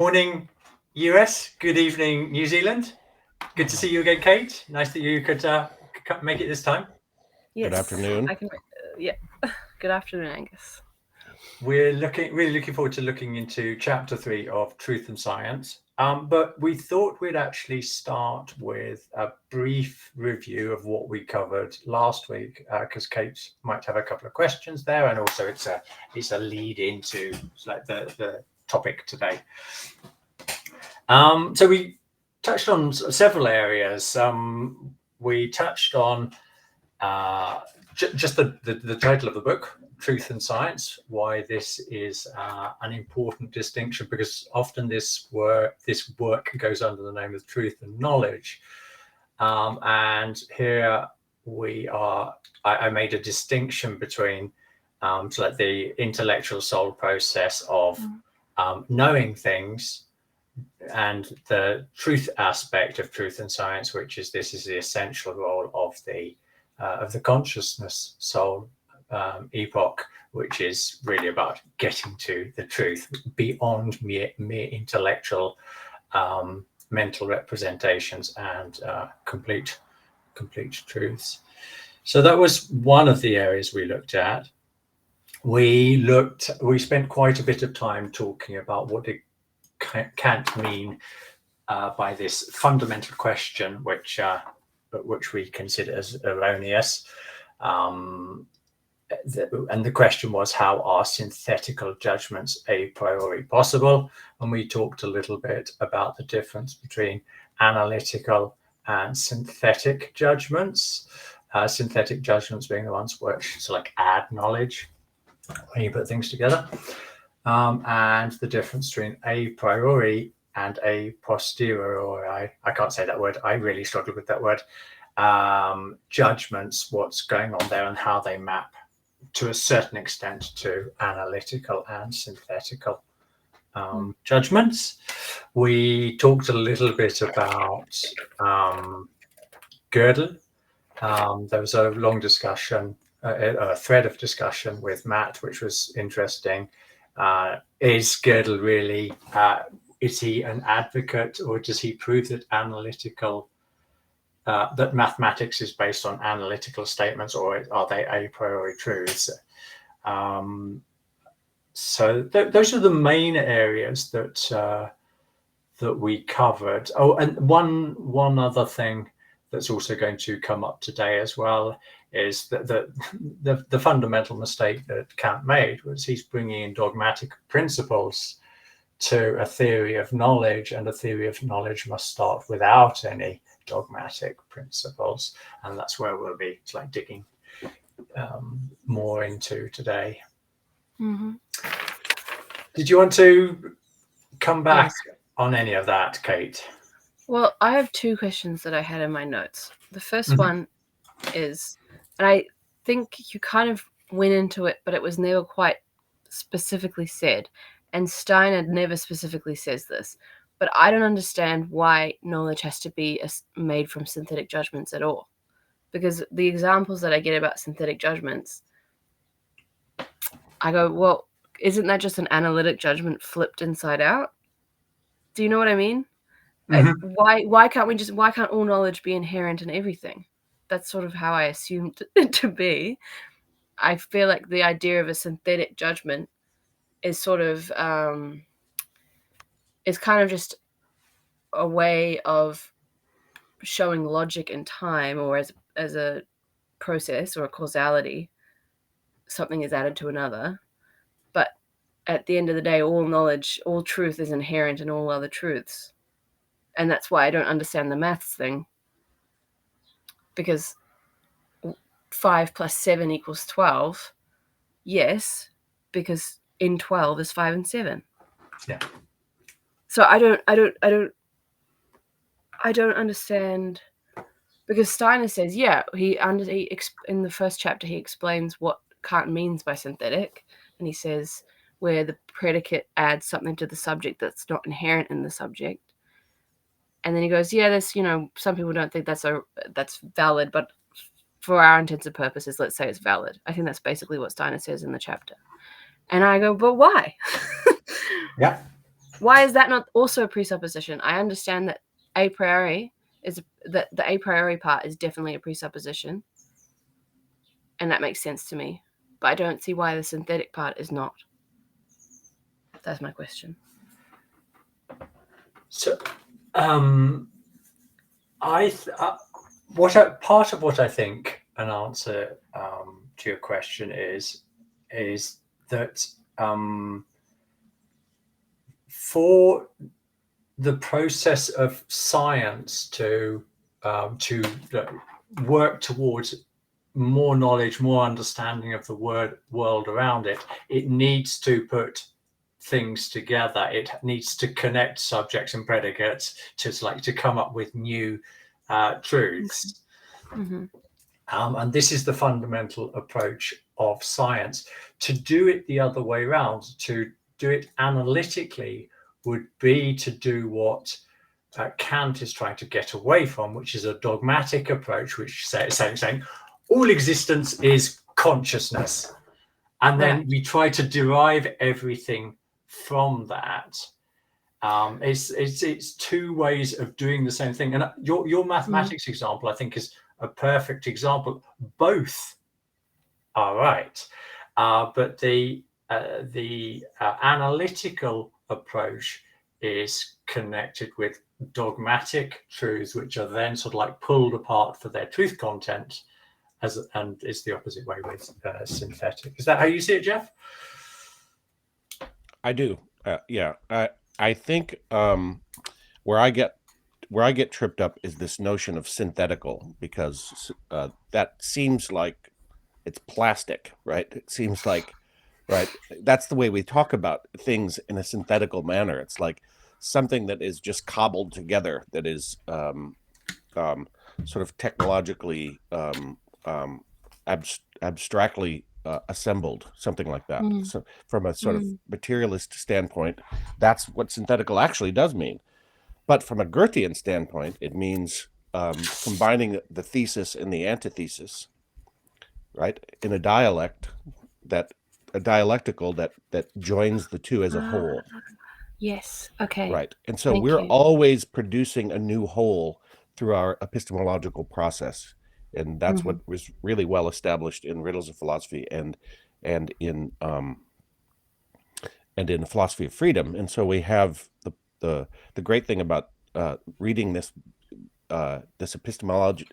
Morning, US. Good evening, New Zealand. Good to see you again, Kate. Nice that you could make it this time. Yes, Good afternoon. I can. Yeah. Good afternoon, Angus. We're really looking forward to looking into Chapter 3 of Truth and Science. But we thought we'd actually start with a brief review of what we covered last week, because Kate might have a couple of questions there, and also it's a lead into like the topic today. So we touched on several areas. We touched on just the title of the book, Truth and Science, why this is an important distinction, because often this work goes under the name of Truth and Knowledge. And here I made a distinction between so like the intellectual soul process of knowing things and the truth aspect of Truth and Science, which is this is the essential role of the consciousness soul epoch, which is really about getting to the truth beyond mere intellectual mental representations and complete truths. So that was one of the areas we looked at. We spent quite a bit of time talking about what did Kant mean by this fundamental question, which we consider as erroneous. And the question was, how are synthetical judgments a priori possible? And we talked a little bit about the difference between analytical and synthetic judgments. Synthetic judgments being the ones which add knowledge when you put things together. And the difference between a priori and a posteriori. I can't say that word. I really struggled with that word. Judgments, what's going on there and how they map to a certain extent to analytical and synthetical judgments. We talked a little bit about Gödel. There was a long discussion, a thread of discussion with Matt, which was interesting. Is Gödel really, is he an advocate, or does he prove that that mathematics is based on analytical statements, or are they a priori truths? So those are the main areas that we covered. Oh, and one other thing that's also going to come up today as well is that the fundamental mistake that Kant made was he's bringing in dogmatic principles to a theory of knowledge, and a theory of knowledge must start without any dogmatic principles, and that's where we'll be digging more into today. Mm-hmm. Did you want to come back on any of that, Kate? Well, I have two questions that I had in my notes. The first one is, and I think you kind of went into it, but it was never quite specifically said. And Steiner never specifically says this, but I don't understand why knowledge has to be made from synthetic judgments at all. Because the examples that I get about synthetic judgments, I go, well, isn't that just an analytic judgment flipped inside out? Do you know what I mean? Mm-hmm. Why can't all knowledge be inherent in everything? That's sort of how I assumed it to be. I feel like the idea of a synthetic judgment is sort of is kind of just a way of showing logic in time, or as a process or a causality. Something is added to another, but at the end of the day, all knowledge, all truth is inherent in all other truths. And that's why I don't understand the maths thing. Because 5 + 7 = 12. Yes, because in 12 is 5 and 7. Yeah. So I don't understand, because Steiner says, he in the first chapter he explains what Kant means by synthetic, and he says where the predicate adds something to the subject that's not inherent in the subject. And then he goes, there's, some people don't think that's valid, but for our intents and purposes, let's say it's valid. I think that's basically what Steiner says in the chapter. And I go, but why? Yeah. why is that not also a presupposition? I understand that a priori is that the a priori part is definitely a presupposition, and that makes sense to me. But I don't see why the synthetic part is not. That's my question. So, part of what I think an answer to your question is that for the process of science to work towards more knowledge, more understanding of the world around it, it needs to put things together. It needs to connect subjects and predicates to come up with new truths. Mm-hmm. And this is the fundamental approach of science. To do it the other way around, to do it analytically, would be to do what Kant is trying to get away from, which is a dogmatic approach, which saying all existence is consciousness. And then we try to derive everything from that. It's two ways of doing the same thing. And your mathematics example, I think, is a perfect example. Both are right, but the analytical approach is connected with dogmatic truths, which are then sort of like pulled apart for their truth content, and it's the opposite way with synthetic. Is that how you see it, Jeff? I do. Yeah. I think where I get tripped up is this notion of synthetical, because that seems like it's plastic, right? It seems like, right, that's the way we talk about things in a synthetical manner. It's like something that is just cobbled together, that is sort of technologically abstractly assembled, something like that. So from a sort of materialist standpoint, that's what synthetical actually does mean. But from a Goethean standpoint, it means combining the thesis and the antithesis, right, in a dialectical that joins the two as a whole. Yes. Okay. Right. And so Thank we're you. always producing a new whole through our epistemological process. And that's what was really well established in Riddles of Philosophy and in Philosophy of Freedom. And so we have the great thing about reading this epistemology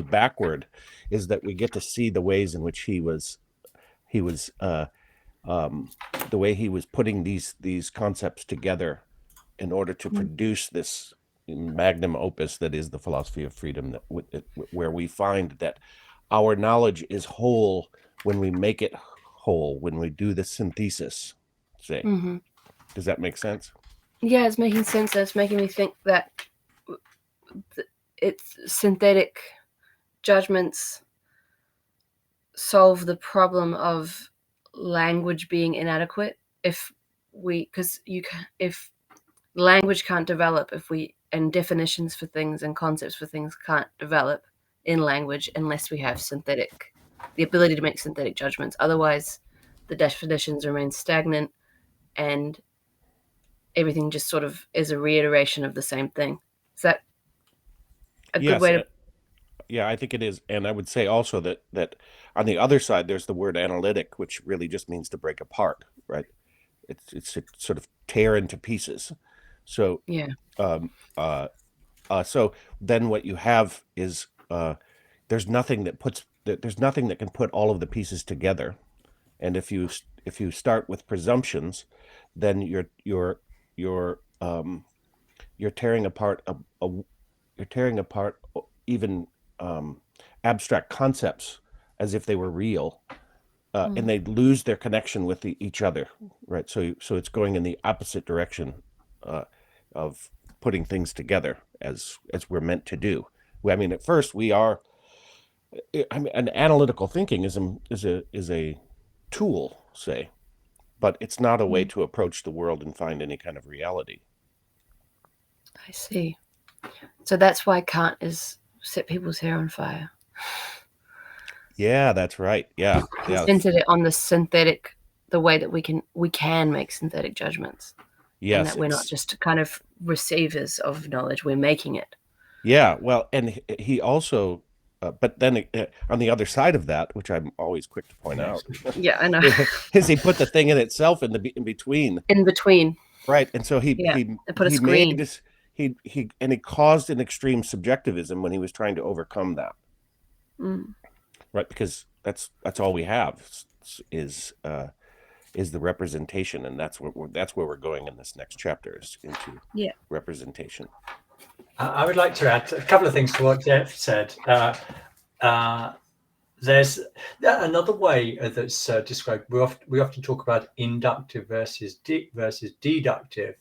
backward is that we get to see the ways in which he was the way he was putting these concepts together in order to produce this magnum opus that is the Philosophy of Freedom, where we find that our knowledge is whole when we make it whole, when we do the synthesis. Say, does that make sense? Yeah, it's making sense. It's making me think that it's synthetic judgments solve the problem of language being inadequate. If language can't develop, and definitions for things and concepts for things can't develop in language unless we have the ability to make synthetic judgments. Otherwise, the definitions remain stagnant and everything just sort of is a reiteration of the same thing. Is that a good way to... Yeah, I think it is. And I would say also that on the other side, there's the word analytic, which really just means to break apart, right? It's to sort of tear into pieces. So yeah. So then what you have is there's nothing that can put all of the pieces together. And if you start with presumptions, then you're tearing apart even abstract concepts as if they were real, and they lose their connection with each other, right? So it's going in the opposite direction of putting things together as we're meant to do. I mean, at first an analytical thinking is a tool, say, but it's not a way to approach the world and find any kind of reality. I see. So that's why Kant is set people's hair on fire. Yeah, that's right. Yeah. He centered it on the way that we can make synthetic judgments. Yes, and that we're not just kind of receivers of knowledge, we're making it. Yeah, well, and he also, but then on the other side of that, which I'm always quick to point out, Yeah, I know. is he put the thing in itself in between. In between. Right, and so he put a screen. made this, he caused an extreme subjectivism when he was trying to overcome that. Right, because that's all we have is the representation, and that's where we're going in this next chapter, is into representation. I would like to add a couple of things to what Jeff said. There's another way that's described. We often talk about inductive versus deductive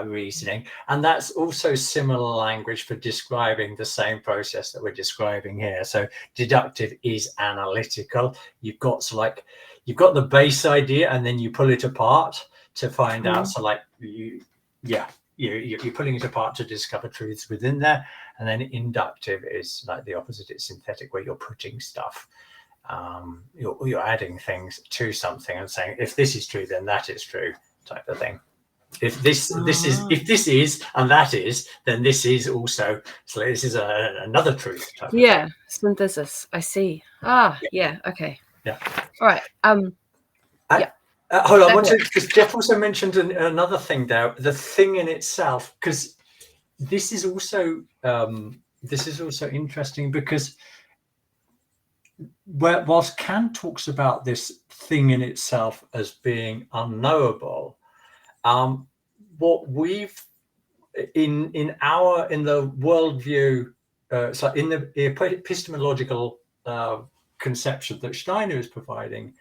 reasoning, and that's also similar language for describing the same process that we're describing here. So deductive is analytical. You've got the base idea, and then you pull it apart to find out. So like you're pulling it apart to discover truths within there. And then inductive is like the opposite. It's synthetic, where you're putting stuff, you're adding things to something and saying, if this is true, then that is true, type of thing. If this is and that is, then this is also. So this is another truth type of thing. Synthesis. I see. Okay. Yeah. All right. Hold on, because Jeff also mentioned another thing there, the thing in itself, because this is also interesting, because whilst Kant talks about this thing in itself as being unknowable, what we've in the worldview, so in the epistemological conception that Steiner is providing.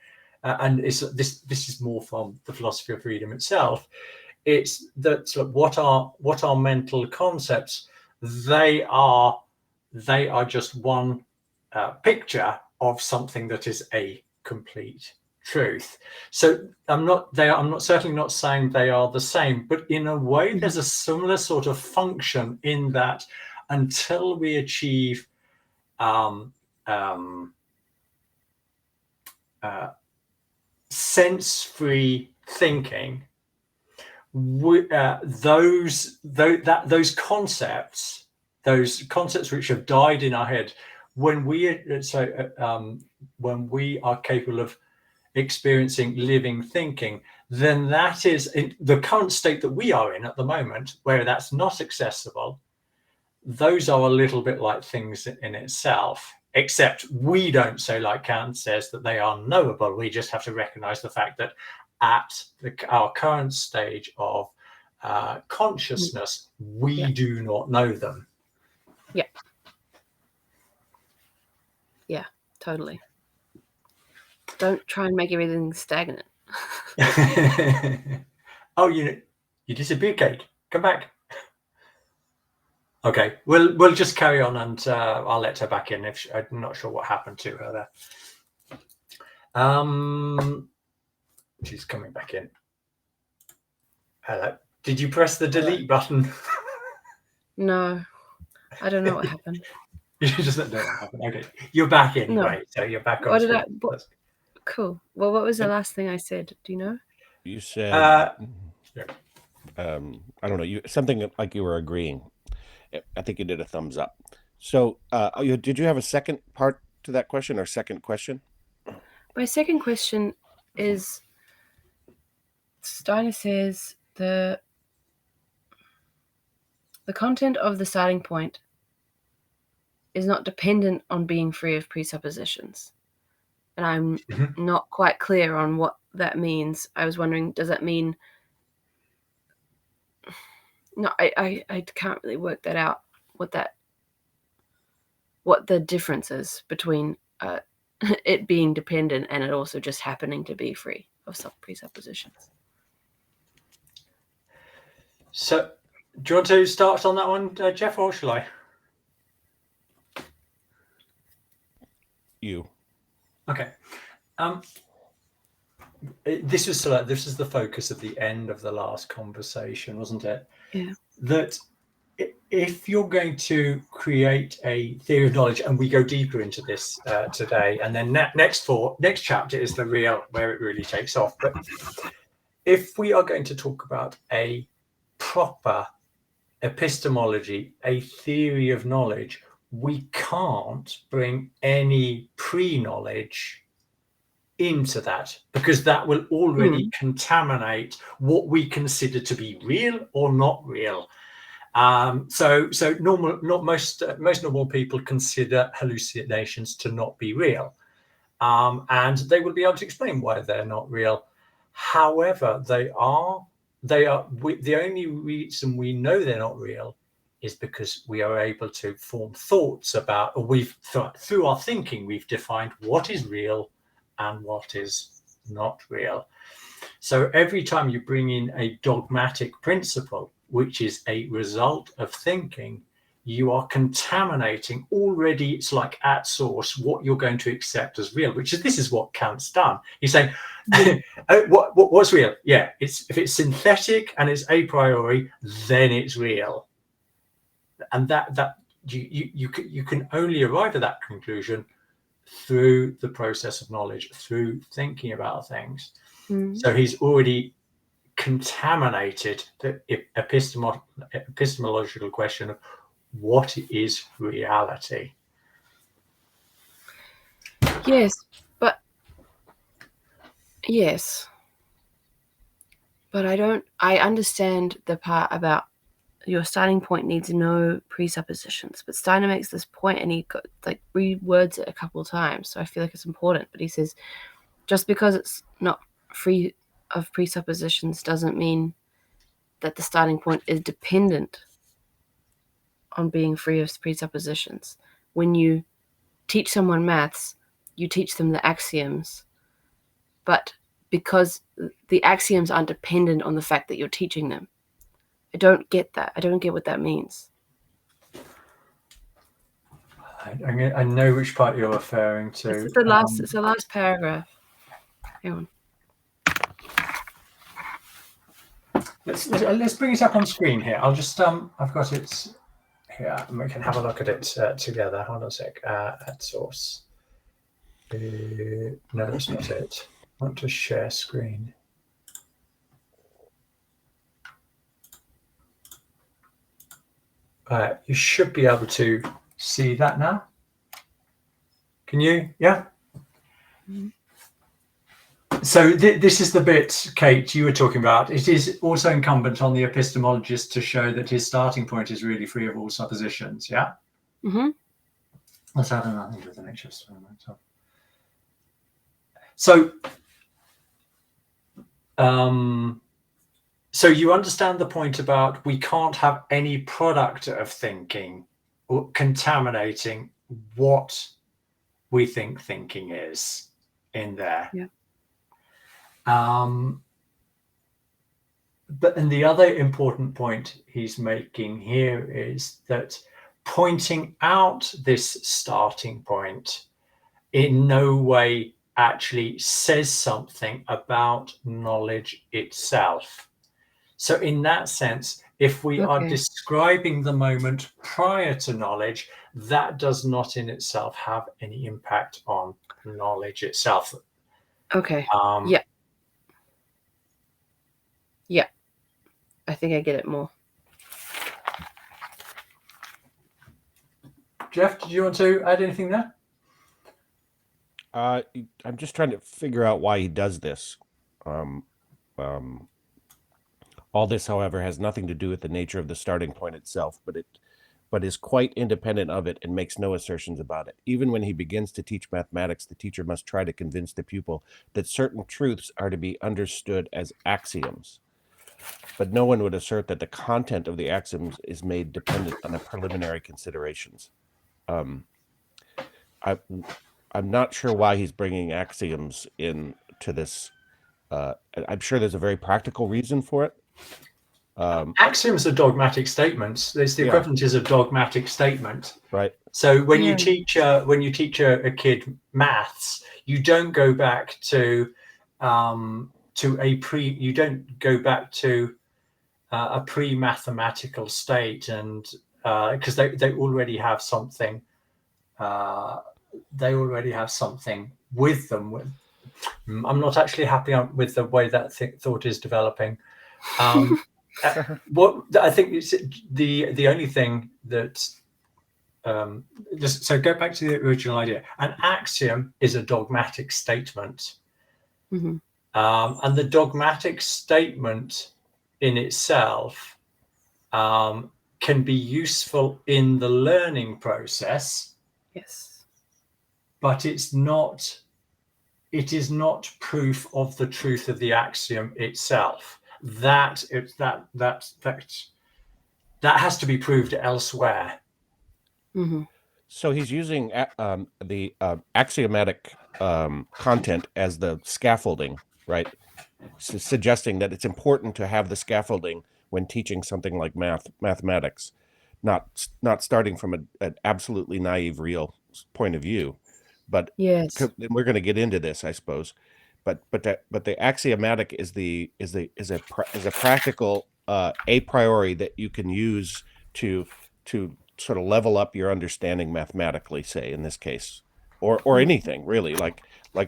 And this is more from the philosophy of freedom itself. It's that what are mental concepts? They are just one picture of something that is a complete truth. So I'm certainly not saying they are the same, but in a way, there's a similar sort of function in that until we achieve sense-free thinking, those concepts which have died in our head, when we are capable of experiencing living thinking, then that is in the current state that we are in at the moment, where that's not accessible. Those are a little bit like things in itself. Except we don't say, like Kant says, that they are knowable. We just have to recognize the fact that at our current stage of consciousness, we do not know them. Yeah, totally. Don't try and make everything stagnant. Oh, you disappeared, Kate. Come back. Okay, we'll just carry on, and I'll let her back in. If I'm not sure what happened to her there. She's coming back in. Hello. Did you press the delete button? No, I don't know what happened. You just don't know what happened. Okay, you're back in, right? So you're back on. Cool. Well, what was the last thing I said? Do you know? You said, I don't know. Something like you were agreeing. I think you did a thumbs up. So did you have a second part to that question, or second question? My second question is, Steiner says the content of the starting point is not dependent on being free of presuppositions. And I'm not quite clear on what that means. I was wondering, does that mean... No, I can't really work that out, what the difference is between it being dependent and it also just happening to be free of some presuppositions. So, do you want to start on that one, Jeff, or shall I? You. Okay. This is the focus of the end of the last conversation, wasn't it? Yeah. That if you're going to create a theory of knowledge, and we go deeper into this today, and then next chapter is the real where it really takes off. But if we are going to talk about a proper epistemology, a theory of knowledge, we can't bring any pre-knowledge into that, because that will already contaminate what we consider to be real or not real. So most normal people consider hallucinations to not be real, and they will be able to explain why they're not real. However, they are. The only reason we know they're not real is because we are able to form thoughts about, or through our thinking, we've defined what is real and what is not real. So every time you bring in a dogmatic principle, which is a result of thinking, you are contaminating already. It's like at source what you're going to accept as real, this is what Kant's done. He's saying, what's real? Yeah, if it's synthetic and it's a priori, then it's real. And that you can only arrive at that conclusion through the process of knowledge, through thinking about things. So he's already contaminated the epistemological question of what is reality. Yes, but I understand the part about your starting point needs no presuppositions, but Steiner makes this point and he rewords it a couple of times, so I feel like it's important. But he says just because it's not free of presuppositions doesn't mean that the starting point is dependent on being free of presuppositions. When you teach someone maths, you teach them the axioms, but because the axioms aren't dependent on the fact that you're teaching them. I don't get that. I don't get what that means. I know which part you're referring to. It's the last paragraph. Hang on. Let's bring it up on screen here. I'll just I've got it here, and we can have a look at it together. Hold on a sec. At source. No, that's not it. I want to share screen. You should be able to see that now. Can you? Yeah. So this is the bit, Kate, you were talking about. It is also incumbent on the epistemologist to show that his starting point is really free of all suppositions. Yeah. Let's add nothing to the nature of experiment. So you understand the point about we can't have any product of thinking or contaminating what we think thinking is in there. Yeah. And the other important point he's making here is that pointing out this starting point in no way actually says something about knowledge itself. So in that sense, if we are describing the moment prior to knowledge, that does not in itself have any impact on knowledge itself. Okay. Yeah. I think I get it more. Jeff, did you want to add anything there? I'm just trying to figure out why he does this. All this, however, has nothing to do with the nature of the starting point itself, but is quite independent of it and makes no assertions about it. Even when he begins to teach mathematics, the teacher must try to convince the pupil that certain truths are to be understood as axioms. But no one would assert that the content of the axioms is made dependent on the preliminary considerations. I'm not sure why he's bringing axioms into this. I'm sure there's a very practical reason for it. Axioms are dogmatic statements. There's the equivalent is a dogmatic statement. Right. So when you teach a kid maths, you don't go back to a pre-mathematical state, and because they already have something. They already have something with them I'm not actually happy with the way that thought is developing. What I think is the only thing that just so go back to the original idea. An axiom is a dogmatic statement, and the dogmatic statement in itself can be useful in the learning process. Yes, but it is not proof of the truth of the axiom itself. That has to be proved elsewhere. So he's using the axiomatic content as the scaffolding, right? Suggesting that it's important to have the scaffolding when teaching something like mathematics, not starting from an absolutely naive real point of view. But yes, we're going to get into this, I suppose. But the axiomatic is a practical a priori that you can use to sort of level up your understanding mathematically, say in this case, or anything really. Like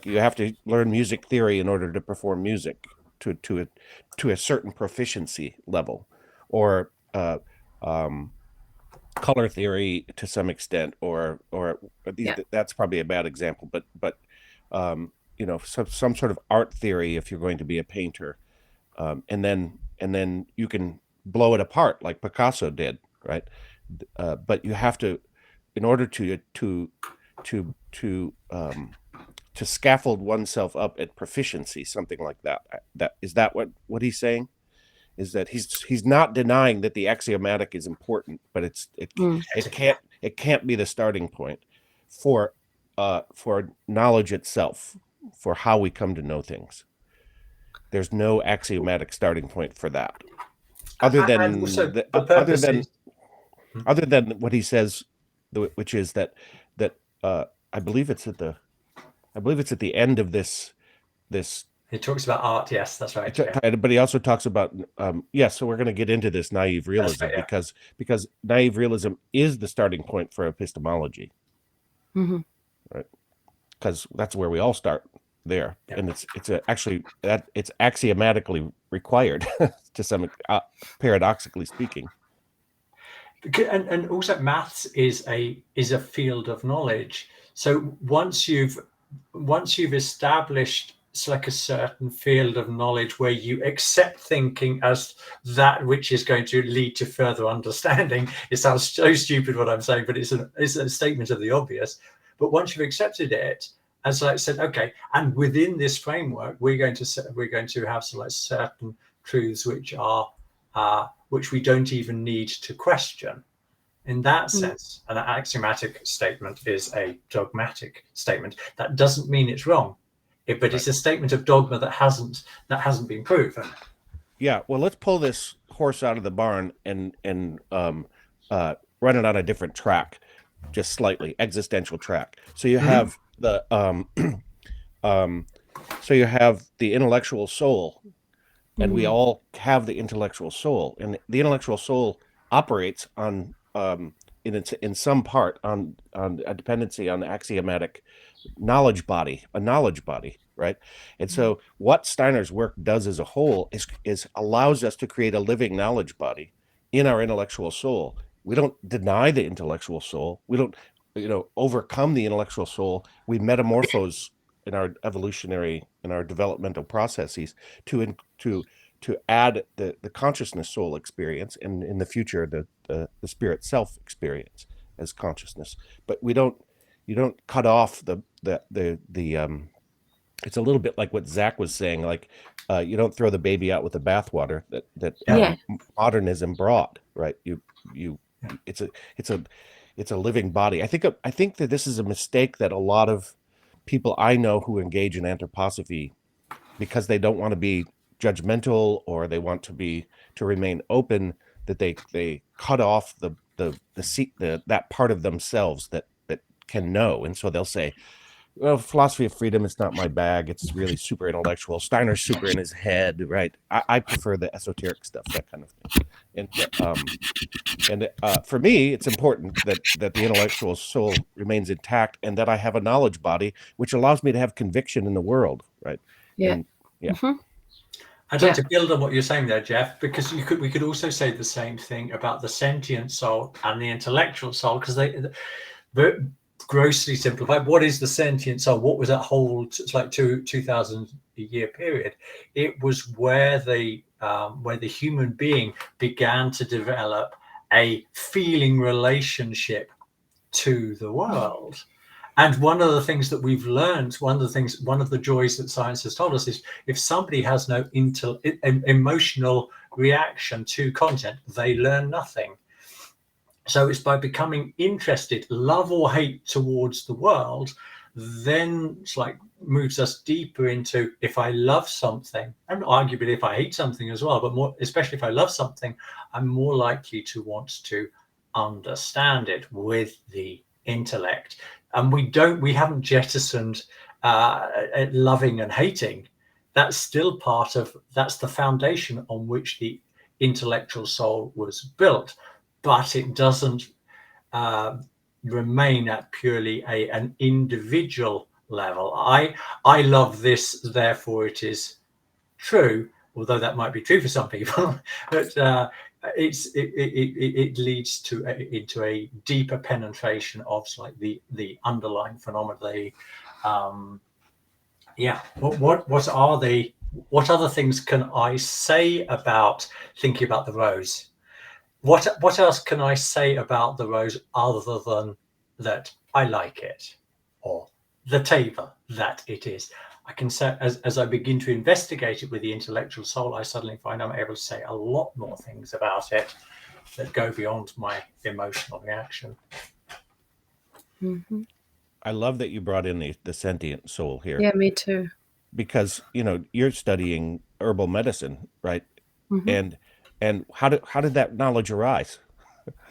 you have to learn music theory in order to perform music to a certain proficiency level, or color theory to some extent, or that's probably a bad example, but some sort of art theory if you're going to be a painter, and then you can blow it apart like Picasso did, right? But you have to, in order to scaffold oneself up at proficiency, something like that. That is that what he's saying? Is that he's not denying that the axiomatic is important, but it can't be the starting point for knowledge itself, for how we come to know things. There's no axiomatic starting point for that, other than what he says, which is that I believe it's at the end of this. He talks about art. Yes, that's right. But he also talks about so we're going to get into this naive realism, right, yeah. because naive realism is the starting point for epistemology, right? Because that's where we all start there, and it's axiomatically required to some paradoxically speaking. And also, maths is a field of knowledge. So once you've established like a certain field of knowledge where you accept thinking as that which is going to lead to further understanding. It sounds so stupid what I'm saying, but it's a statement of the obvious. But once you've accepted it, as I said, okay, and within this framework, we're going to have like certain truths which we don't even need to question. In that sense, an axiomatic statement is a dogmatic statement. That doesn't mean it's wrong, but it's a statement of dogma that hasn't been proven. Yeah, well, let's pull this horse out of the barn and run it on a different track, just slightly existential track. So you have the intellectual soul, and we all have the intellectual soul, and the intellectual soul operates on in some part on a dependency on the axiomatic knowledge body, right? And so what Steiner's work does as a whole is allows us to create a living knowledge body in our intellectual soul. We don't deny the intellectual soul. We don't overcome the intellectual soul. We metamorphose in our developmental processes to add the consciousness soul experience, and in the future the spirit self experience as consciousness. But you don't cut off the it's a little bit like what Zach was saying, like you don't throw the baby out with the bathwater that modernism brought, right? It's a living body. I think that this is a mistake that a lot of people I know who engage in anthroposophy, because they don't want to be judgmental or they want to remain open, that they cut off that part of themselves that can know. And so they'll say, well, philosophy of freedom is not my bag. It's really super intellectual. Steiner's super in his head, right? I prefer the esoteric stuff, that kind of thing. And for me, it's important that the intellectual soul remains intact, and that I have a knowledge body which allows me to have conviction in the world, right? Yeah. And, yeah. Mm-hmm. I'd like to build on what you're saying there, Jeff, because we could also say the same thing about the sentient soul and the intellectual soul, because they're grossly simplified. What is the sentient soul? What was that whole 2,000 year period? It was where the human being began to develop a feeling relationship to the world. And one of the things that we've learned, one of the joys that science has told us is, if somebody has no emotional reaction to content, they learn nothing. So it's by becoming interested, love or hate towards the world, then it's like moves us deeper into, if I love something, and arguably if I hate something as well, but more especially if I love something, I'm more likely to want to understand it with the intellect. And we haven't jettisoned loving and hating. That's still that's the foundation on which the intellectual soul was built, but it doesn't remain at purely an individual level. I love this, therefore it is true, although that might be true for some people, but it leads into a deeper penetration of like the underlying phenomena. What other things can I say about thinking about the rose? What else can I say about the rose other than that I like it, or the taper that it is? I can say, as I begin to investigate it with the intellectual soul, I suddenly find I'm able to say a lot more things about it that go beyond my emotional reaction. Mm-hmm. I love that you brought in the sentient soul here. Yeah, me too. Because you're studying herbal medicine, right? Mm-hmm. And how did that knowledge arise?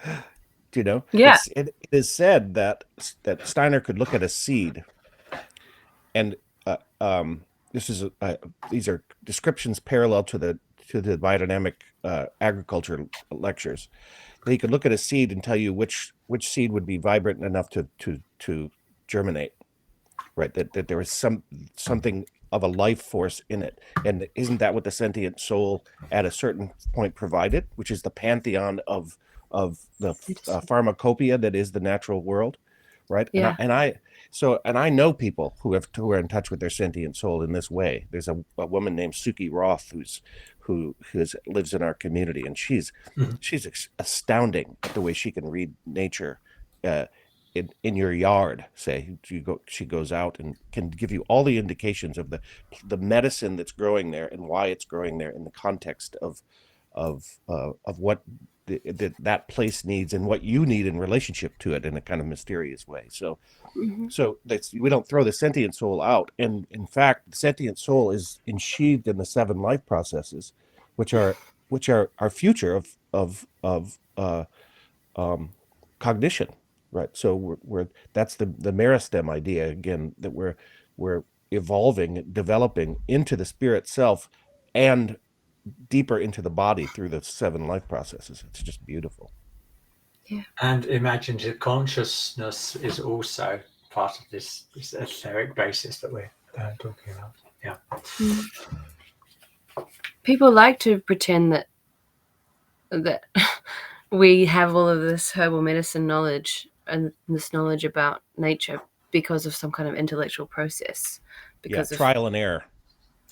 Do you know? Yeah. It is said that Steiner could look at a seed, and these are descriptions parallel to the biodynamic agriculture lectures. That he could look at a seed and tell you which seed would be vibrant enough to germinate, right? That there was something of a life force in it. And isn't that what the sentient soul at a certain point provided, which is the pantheon of the pharmacopoeia that is the natural world, right? Yeah. And I know people who are in touch with their sentient soul in this way. There's a woman named Suki Roth who lives in our community, and she's astounding at the way she can read nature in your yard. Say she goes out and can give you all the indications of the medicine that's growing there and why it's growing there in the context of what that place needs and what you need in relationship to it in a kind of mysterious way. So we don't throw the sentient soul out. And in fact, the sentient soul is ensheathed in the 7 life processes, which are our future of cognition, right? So that's the meristem idea again, that we're evolving, developing into the spirit self and deeper into the body through the 7 life processes. It's just beautiful. Yeah. And imaginative consciousness is also part of this etheric basis that we're talking about. Yeah. People like to pretend that we have all of this herbal medicine knowledge and this knowledge about nature because of some kind of intellectual process. Because of trial and error.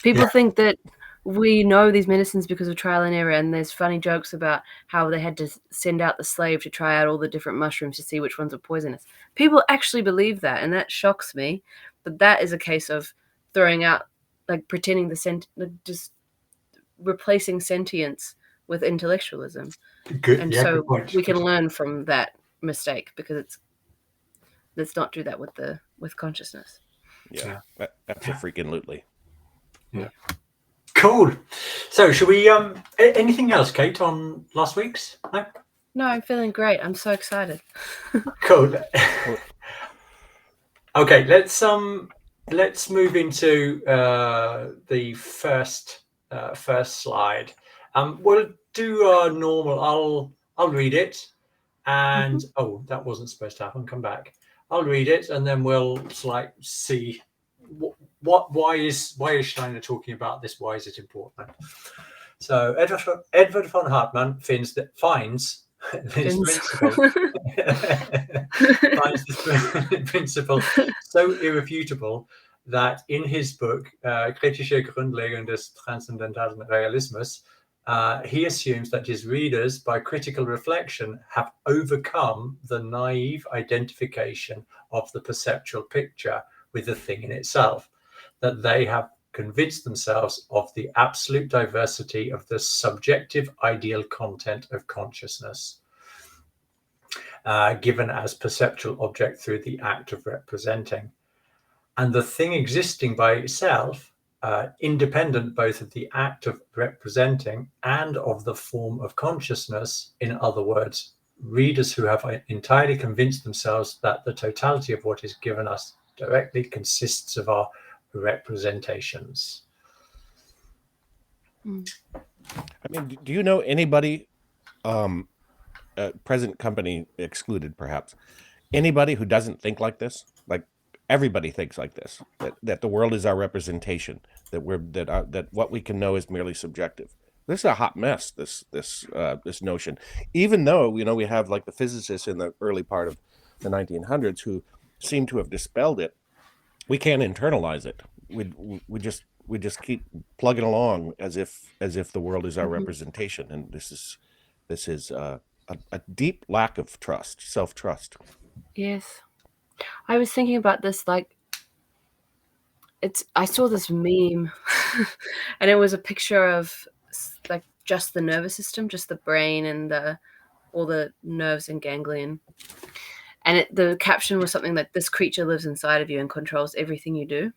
People think that we know these medicines because of trial and error, and there's funny jokes about how they had to send out the slave to try out all the different mushrooms to see which ones were poisonous. People actually believe that, and that shocks me. But that is a case of throwing out, like pretending just replacing sentience with intellectualism. Good. And good point. We can learn from that mistake, because let's not do that with consciousness. Yeah. That's a freaking lootly. Yeah. Cool. So should we anything else, Kate, on last week's? No, I'm feeling great. I'm so excited. Cool. Okay, let's move into the first slide. We'll do our normal. I'll read it, and oh, that wasn't supposed to happen. Come back. I'll read it, and then we'll like see why is Steiner talking about this? Why is it important? So Edward von Hartmann finds this principle so irrefutable that in his book Kritische Grundlagen des transzendentalen Realismus, he assumes that his readers, by critical reflection, have overcome the naive identification of the perceptual picture with the thing in itself, that they have convinced themselves of the absolute diversity of the subjective ideal content of consciousness, given as perceptual object through the act of representing. And the thing existing by itself, independent both of the act of representing and of the form of consciousness, in other words, readers who have entirely convinced themselves that the totality of what is given us directly consists of our representations. I mean, do you know anybody, present company excluded perhaps, anybody who doesn't think like this? Like everybody thinks like this, that the world is our representation, that what we can know is merely subjective. This is a hot mess, this notion, even though we have like the physicists in the early part of the 1900s who seem to have dispelled it. We can't internalize it. We just keep plugging along as if the world is our representation, and this is a deep lack of trust, self-trust. Yes, I was thinking about this. Like, I saw this meme, and it was a picture of like just the nervous system, just the brain and all the nerves and ganglion. And the caption was something like, "This creature lives inside of you and controls everything you do."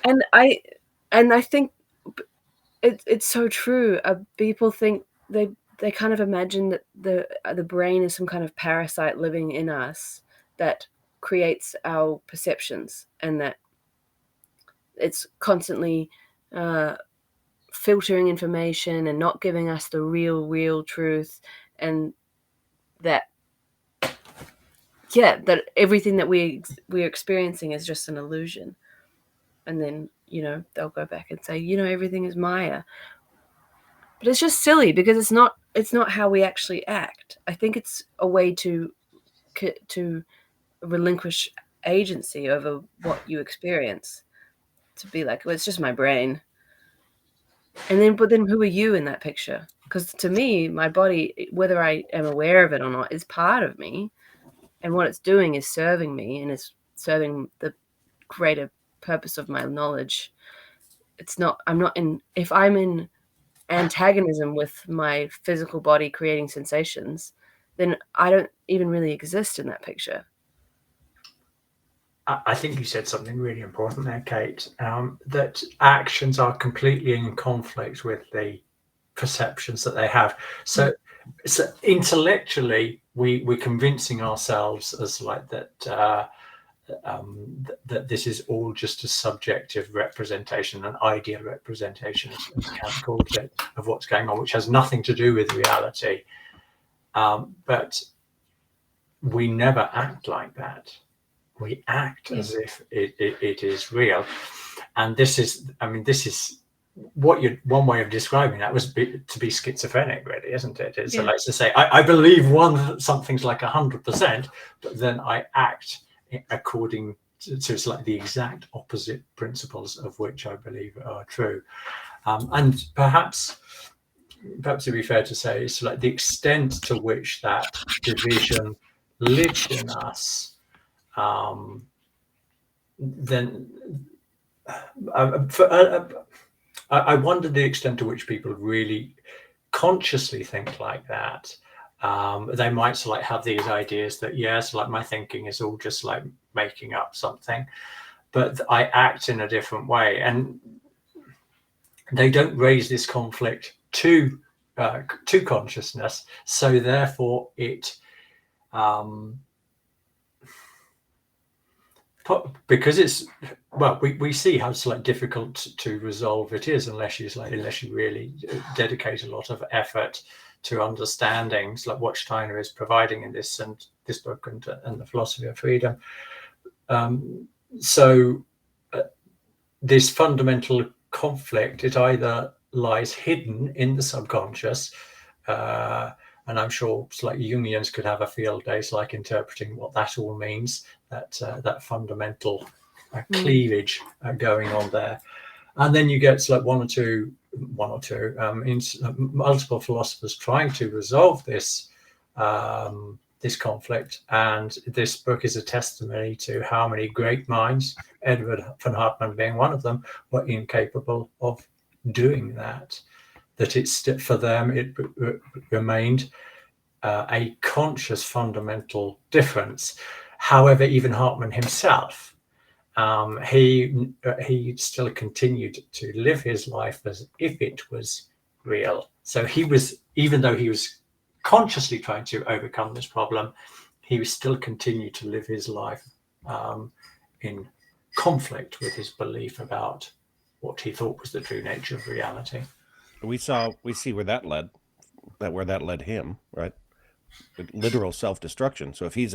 and I think it's so true. People think they kind of imagine that the brain is some kind of parasite living in us that creates our perceptions, and that it's constantly filtering information and not giving us the real truth, and that everything that we're experiencing is just an illusion. And then they'll go back and say everything is Maya, but it's just silly because it's not how we actually act. I think it's a way to relinquish agency over what you experience, to be like, well, it's just my brain. But then who are you in that picture? Because to me, my body, whether I am aware of it or not, is part of me. And what it's doing is serving me, and it's serving the greater purpose of my knowledge. If I'm in antagonism with my physical body creating sensations, then I don't even really exist in that picture. I think you said something really important there, Kate, that actions are completely in conflict with the perceptions that they have. So intellectually, we're convincing ourselves as like that that this is all just a subjective representation, an ideal representation, as Kant calls it, of what's going on, which has nothing to do with reality. But we never act like that. We act as if it is real, and this is what one way of describing that was to be schizophrenic, really, isn't it? It's like to say I believe something's like 100%, but then I act according to it's like the exact opposite principles of which I believe are true. And perhaps it'd be fair to say it's like the extent to which that division lives in us. Then I wonder the extent to which people really consciously think like that. They might like have these ideas that like my thinking is all just like making up something, but I act in a different way, and they don't raise this conflict to consciousness. So therefore, it because it's, well, we see how difficult to resolve it is unless you really dedicate a lot of effort to understanding what Steiner is providing in this book and the philosophy of freedom. This fundamental conflict, it either lies hidden in the subconscious, and I'm sure Jungians could have a field day interpreting what that all means, that fundamental cleavage going on there. And then you get one or two multiple philosophers trying to resolve this conflict, and this book is a testimony to how many great minds, Edward von Hartmann being one of them, were incapable of doing that. That it's, for them, it remained a conscious fundamental difference. However, even Hartmann himself, he still continued to live his life as if it was real. So he was, even though he was consciously trying to overcome this problem, he was still continued to live his life in conflict with his belief about what he thought was the true nature of reality. We see where that led him, right? Literal self-destruction. So if he's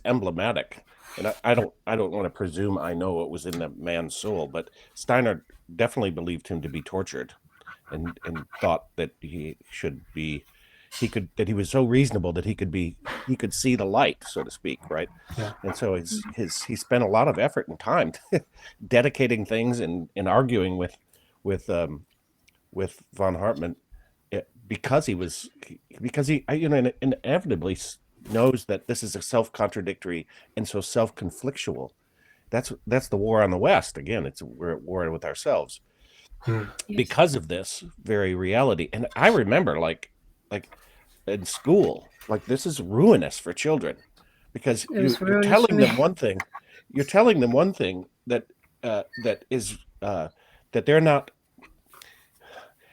emblematic, and I don't want to presume I know what was in that man's soul, but Steiner definitely believed him to be tortured, and thought that he was so reasonable that he could see the light, so to speak, right? Yeah. And so he spent a lot of effort and time dedicating things and arguing with von Hartmann, because he inevitably knows that this is a self-contradictory and so self-conflictual. That's the war on the West. Again, we're at war with ourselves because of this very reality. And I remember like in school, this is ruinous for children, because you're telling them one thing. You're telling them one thing that is that they're not.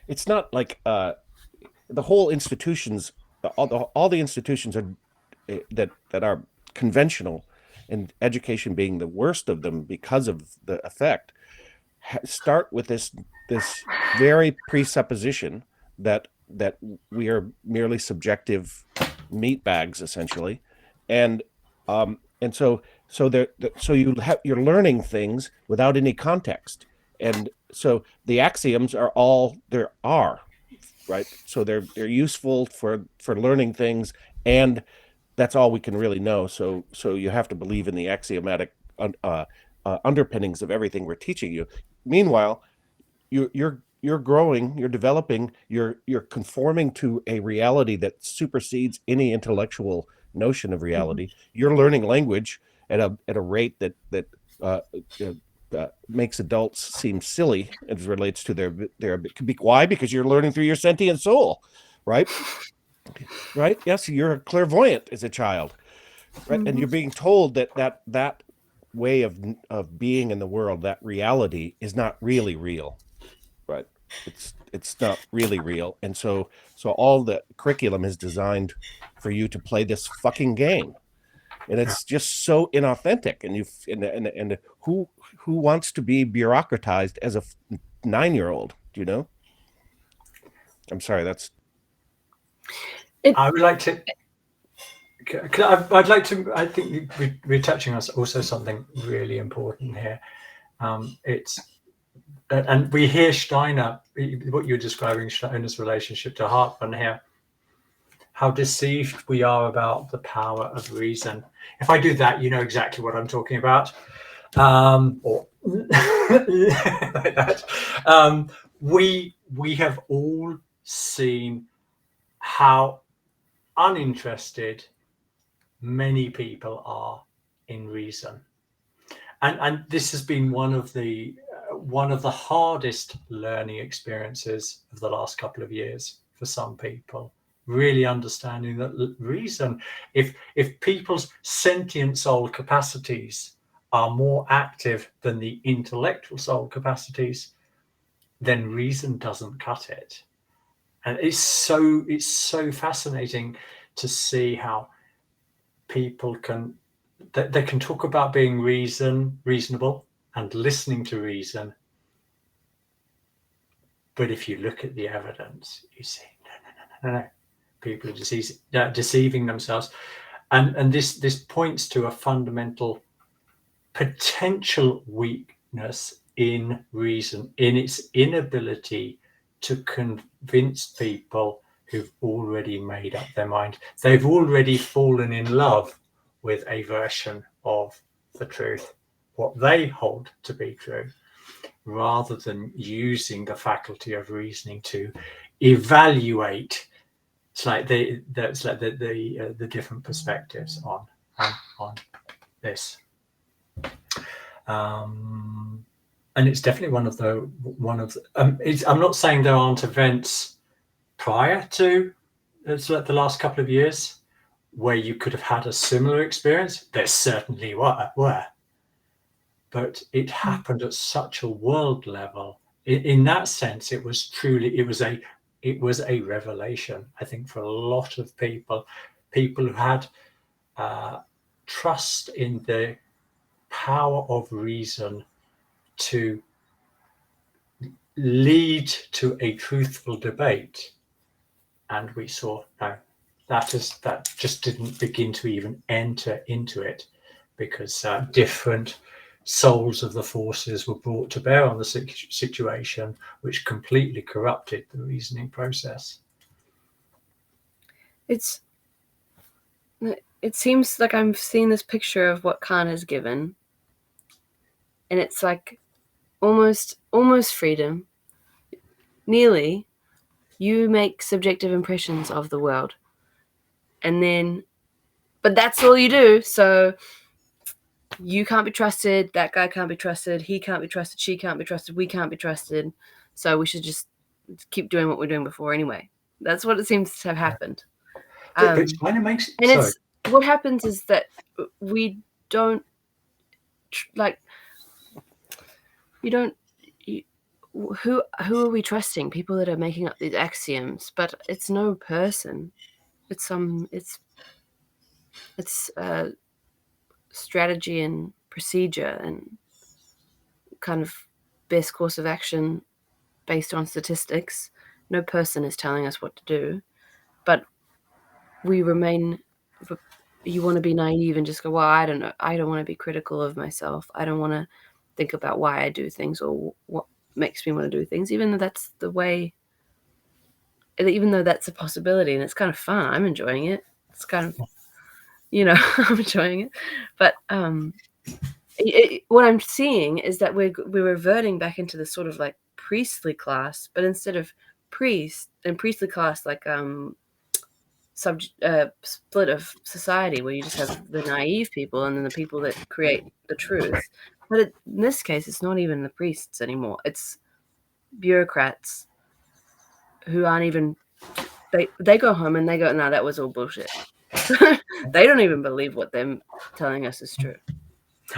It's not like the whole institutions, all the institutions are that are conventional, and education being the worst of them because of the effect, start with this very presupposition that we are merely subjective meat bags, essentially, and so you're learning things without any context, and so the axioms are all there are, right? So they're useful for learning things, and that's all we can really know. So you have to believe in the axiomatic underpinnings of everything we're teaching you. Meanwhile, you're growing, you're developing, you're conforming to a reality that supersedes any intellectual notion of reality. You're learning language at a rate that makes adults seem silly as relates to their why? Because you're learning through your sentient soul, right? Right? Yes, you're a clairvoyant as a child, right? And you're being told that way of being in the world, that reality is not really real, right? It's not really real, and so all the curriculum is designed for you to play this fucking game, and it's just so inauthentic. And who wants to be bureaucratized as a 9-year-old? Do you know? I'm sorry. I would like to. I'd like to. I think we're touching on also something really important here. And we hear Steiner, what you're describing, Steiner's relationship to Hartmann here, how deceived we are about the power of reason. If I do that, you know exactly what I'm talking about. Or like that. We have all seen how uninterested many people are in reason, and this has been one of the hardest learning experiences of the last couple of years for some people. Really understanding that reason, if people's sentient soul capacities are more active than the intellectual soul capacities, then reason doesn't cut it. And it's so fascinating to see how people can they can talk about being reasonable and listening to reason, but if you look at the evidence, you see no. People are deceiving themselves, and this points to a fundamental potential weakness in reason, in its inability to convince people who've already made up their mind. They've already fallen in love with a version of the truth, what they hold to be true, rather than using the faculty of reasoning to evaluate the different perspectives on this. And it's definitely one of the I'm not saying there aren't events prior to the last couple of years where you could have had a similar experience. There certainly were, but it happened at such a world level. In that sense, it was a revelation, I think, for a lot of people who had trust in the power of reason to lead to a truthful debate. And we saw that just didn't begin to even enter into it, because different souls of the forces were brought to bear on the situation, which completely corrupted the reasoning process. It seems like I'm seeing this picture of what Kant has given, and it's like almost freedom. Nearly, you make subjective impressions of the world, and then, but that's all you do. So you can't be trusted. That guy can't be trusted. He can't be trusted. She can't be trusted. We can't be trusted. So we should just keep doing what we're doing before anyway. That's what it seems to have happened. Which kind of makes and sorry. It's what happens is that we don't who are we trusting? People that are making up these axioms, but it's no person. It's strategy and procedure and kind of best course of action based on statistics. No person is telling us what to do, but we remain. You want to be naive and just go, well, I don't know. I don't want to be critical of myself. I don't want to think about why I do things or what makes me want to do things, even though that's the way, even though that's a possibility, and it's kind of fun. I'm enjoying it. It's kind of, I'm enjoying it. But what I'm seeing is that we're reverting back into the sort of like priestly class, but instead of priest and priestly class, like split of society where you just have the naive people and then the people that create the truth. But in this case, it's not even the priests anymore. It's bureaucrats who aren't even, they go home and they go, no, that was all bullshit. They don't even believe what they're telling us is true.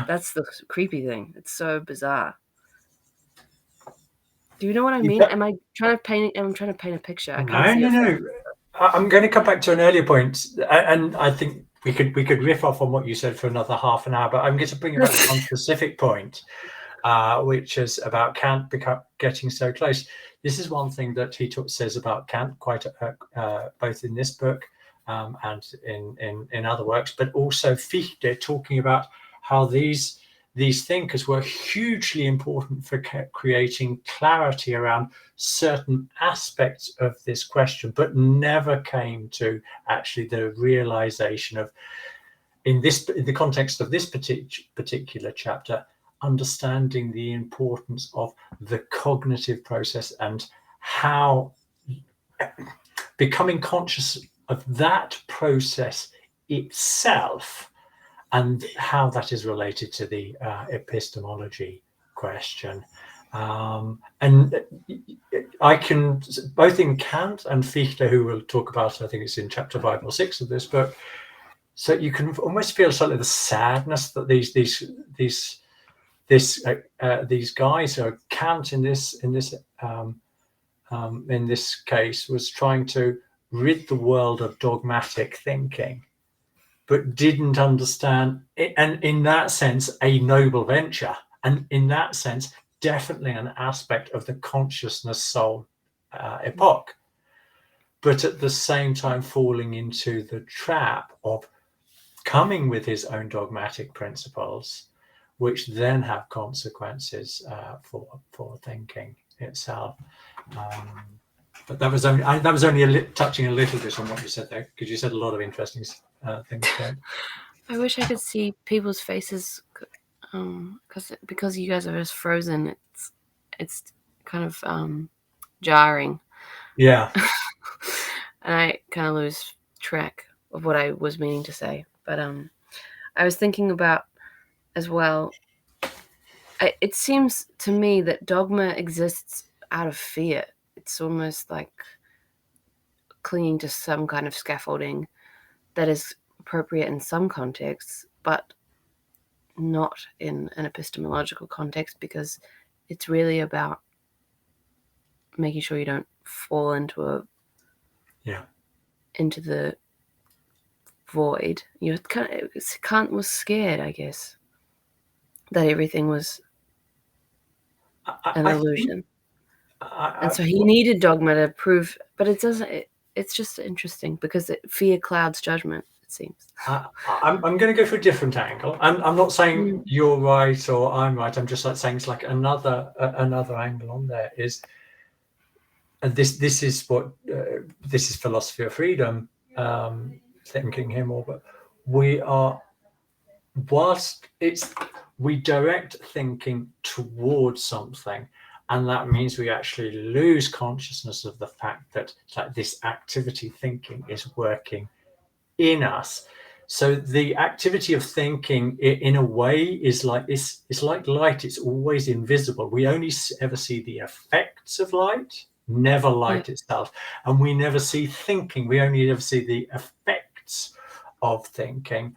That's the creepy thing. It's so bizarre. Do you know what I mean? Am I trying to paint? I'm trying to paint a picture. I can't No. I'm going to come back to an earlier point, and I think we could riff off on what you said for another half an hour. But I'm going to bring it back to one specific point, which is about Kant getting so close. This is one thing that he says about Kant quite both in this book and in other works, but also Fichte talking about how these thinkers were hugely important for creating clarity around certain aspects of this question, but never came to actually the realization of, in the context of this particular chapter, understanding the importance of the cognitive process and how becoming conscious of that process itself and how that is related to the epistemology question. And I can, both in Kant and Fichte, who we'll talk about, I think it's in chapter 5 or 6 of this book, so you can almost feel slightly the sadness that these guys, or Kant in this case, was trying to rid the world of dogmatic thinking. but didn't understand it, and in that sense, a noble venture, and in that sense, definitely an aspect of the consciousness soul epoch, but at the same time falling into the trap of coming with his own dogmatic principles, which then have consequences for thinking itself. But that was only touching a little bit on what you said there, because you said a lot of interesting things. I wish I could see people's faces, because you guys are just frozen. It's kind of jarring. Yeah. And I kind of lose track of what I was meaning to say. But I was thinking about as well, it seems to me that dogma exists out of fear. It's almost like clinging to some kind of scaffolding that is appropriate in some contexts, but not in an epistemological context, because it's really about making sure you don't fall into the void. Kant was scared, I guess, that everything was an illusion, and so he needed dogma to prove. But it doesn't. It's just interesting because fear clouds judgment, it seems. I'm going to go for a different angle. I'm not saying you're right or I'm right. I'm just saying it's like another angle on there is. And this is what this is philosophy of freedom thinking here more, but we direct thinking towards something, and that means we actually lose consciousness of the fact that like this activity thinking is working in us. So the activity of thinking in a way is like it's like light. It's always invisible. We only ever see the effects of light, never light itself, and we never see thinking. We only ever see the effects of thinking.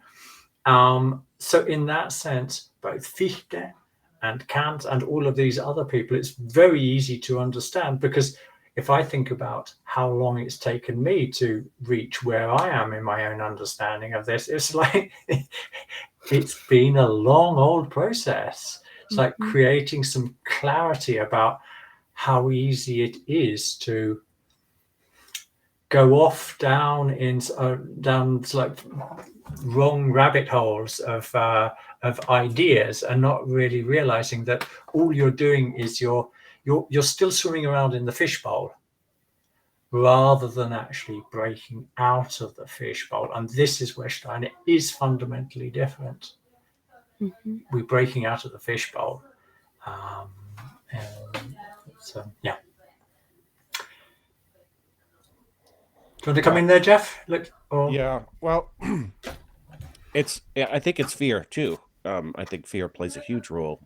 So in that sense, both Fichte and Kant and all of these other people, it's very easy to understand, because if I think about how long it's taken me to reach where I am in my own understanding of this, it's like it's been a long old process. It's like creating some clarity about how easy it is to go off down like wrong rabbit holes of ideas, and not really realizing that all you're doing is you're still swimming around in the fishbowl rather than actually breaking out of the fishbowl. And this is where Steiner is fundamentally different. We're breaking out of the fishbowl. So yeah. Do you want to come in there, Jeff? Yeah, well, I think it's fear too. I think fear plays a huge role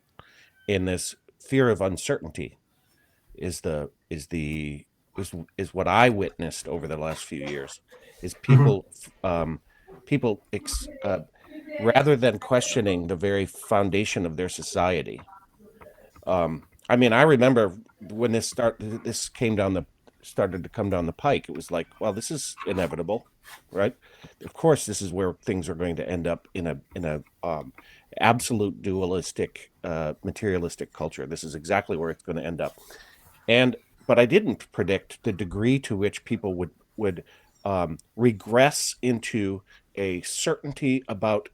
in this. Fear of uncertainty is what I witnessed over the last few years. Is people rather than questioning the very foundation of their society. I mean, I remember when this started to come down the pike, it was like, well, this is inevitable, right? Of course, this is where things are going to end up in a absolute dualistic, materialistic culture. This is exactly where it's going to end up. But I didn't predict the degree to which people would regress into a certainty about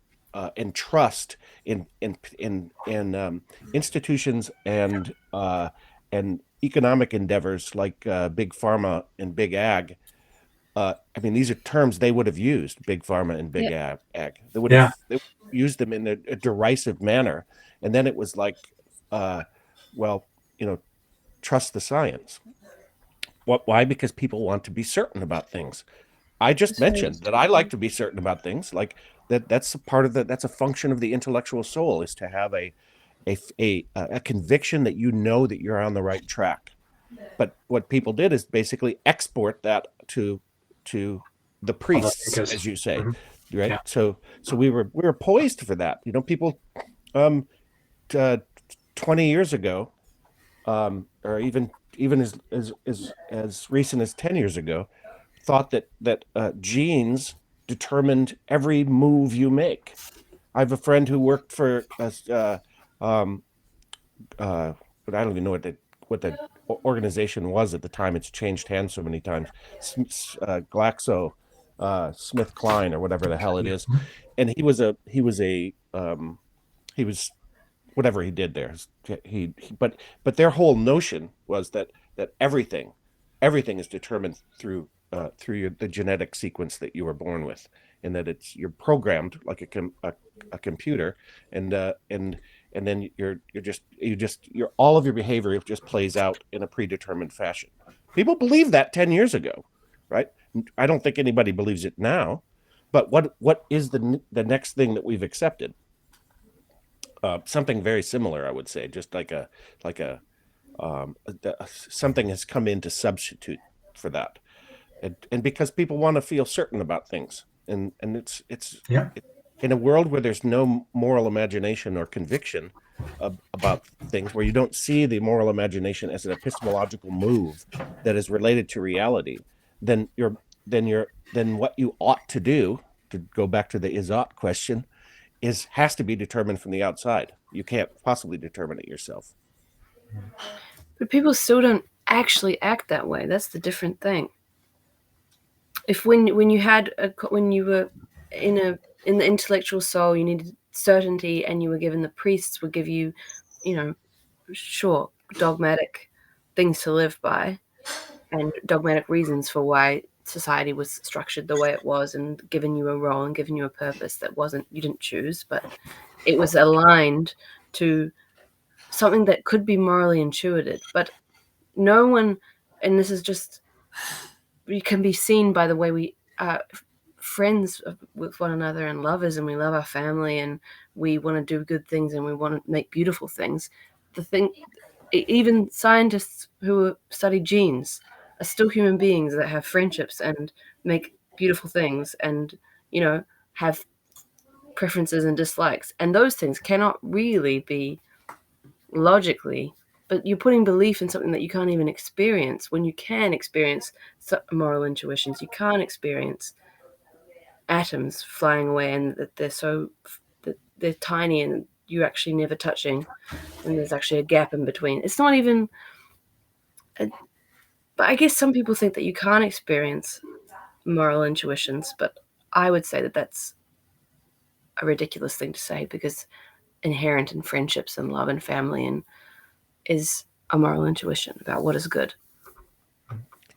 and trust in institutions and economic endeavors like big pharma and big ag. I mean, these are terms they would have used, big pharma and big ag. They would have used them in a derisive manner. And then it was like, trust the science. Why? Because people want to be certain about things. I just mentioned that I like to be certain about things. Like that's a part of that's a function of the intellectual soul, is to have a conviction that you know that you're on the right track. But what people did is basically export that to the priests, as you say, right? Yeah. So we were poised for that. You know, people 20 years ago, or even as recent as 10 years ago, thought that genes determined every move you make. I have a friend who worked for but I don't even know what the organization was at the time. It's changed hands so many times. Glaxo, Smith Kline, or whatever the hell it is. And he was whatever he did there. But their whole notion was that everything is determined through the genetic sequence that you were born with, and that you're programmed like a computer, and then all of your behavior just plays out in a predetermined fashion. People believed that 10 years ago, right? I don't think anybody believes it now. But what is the next thing that we've accepted? Something very similar, I would say, just something has come in to substitute for that, and because people want to feel certain about things, and it's in a world where there's no moral imagination or conviction about things, where you don't see the moral imagination as an epistemological move that is related to reality, then what you ought to do, to go back to the is ought question, has to be determined from the outside. You can't possibly determine it yourself. But people still don't actually act that way. That's the different thing. If when you were in the intellectual soul, you needed certainty, and you were given, the priests would give you, sure, dogmatic things to live by, and dogmatic reasons for why society was structured the way it was, and given you a role and given you a purpose that you didn't choose, but it was aligned to something that could be morally intuited. But no one, and this is just, you can be seen by the way we are friends with one another and lovers, and we love our family, and we want to do good things, and we want to make beautiful things. Even scientists who study genes are still human beings that have friendships and make beautiful things, and have preferences and dislikes, and those things cannot really be logically, but you're putting belief in something that you can't even experience, when you can experience moral intuitions. You can't experience atoms flying away, and that they're tiny, and you're actually never touching, and there's actually a gap in between. It's not even but I guess some people think that you can't experience moral intuitions, but I would say that that's a ridiculous thing to say, because inherent in friendships and love and family and is a moral intuition about what is good.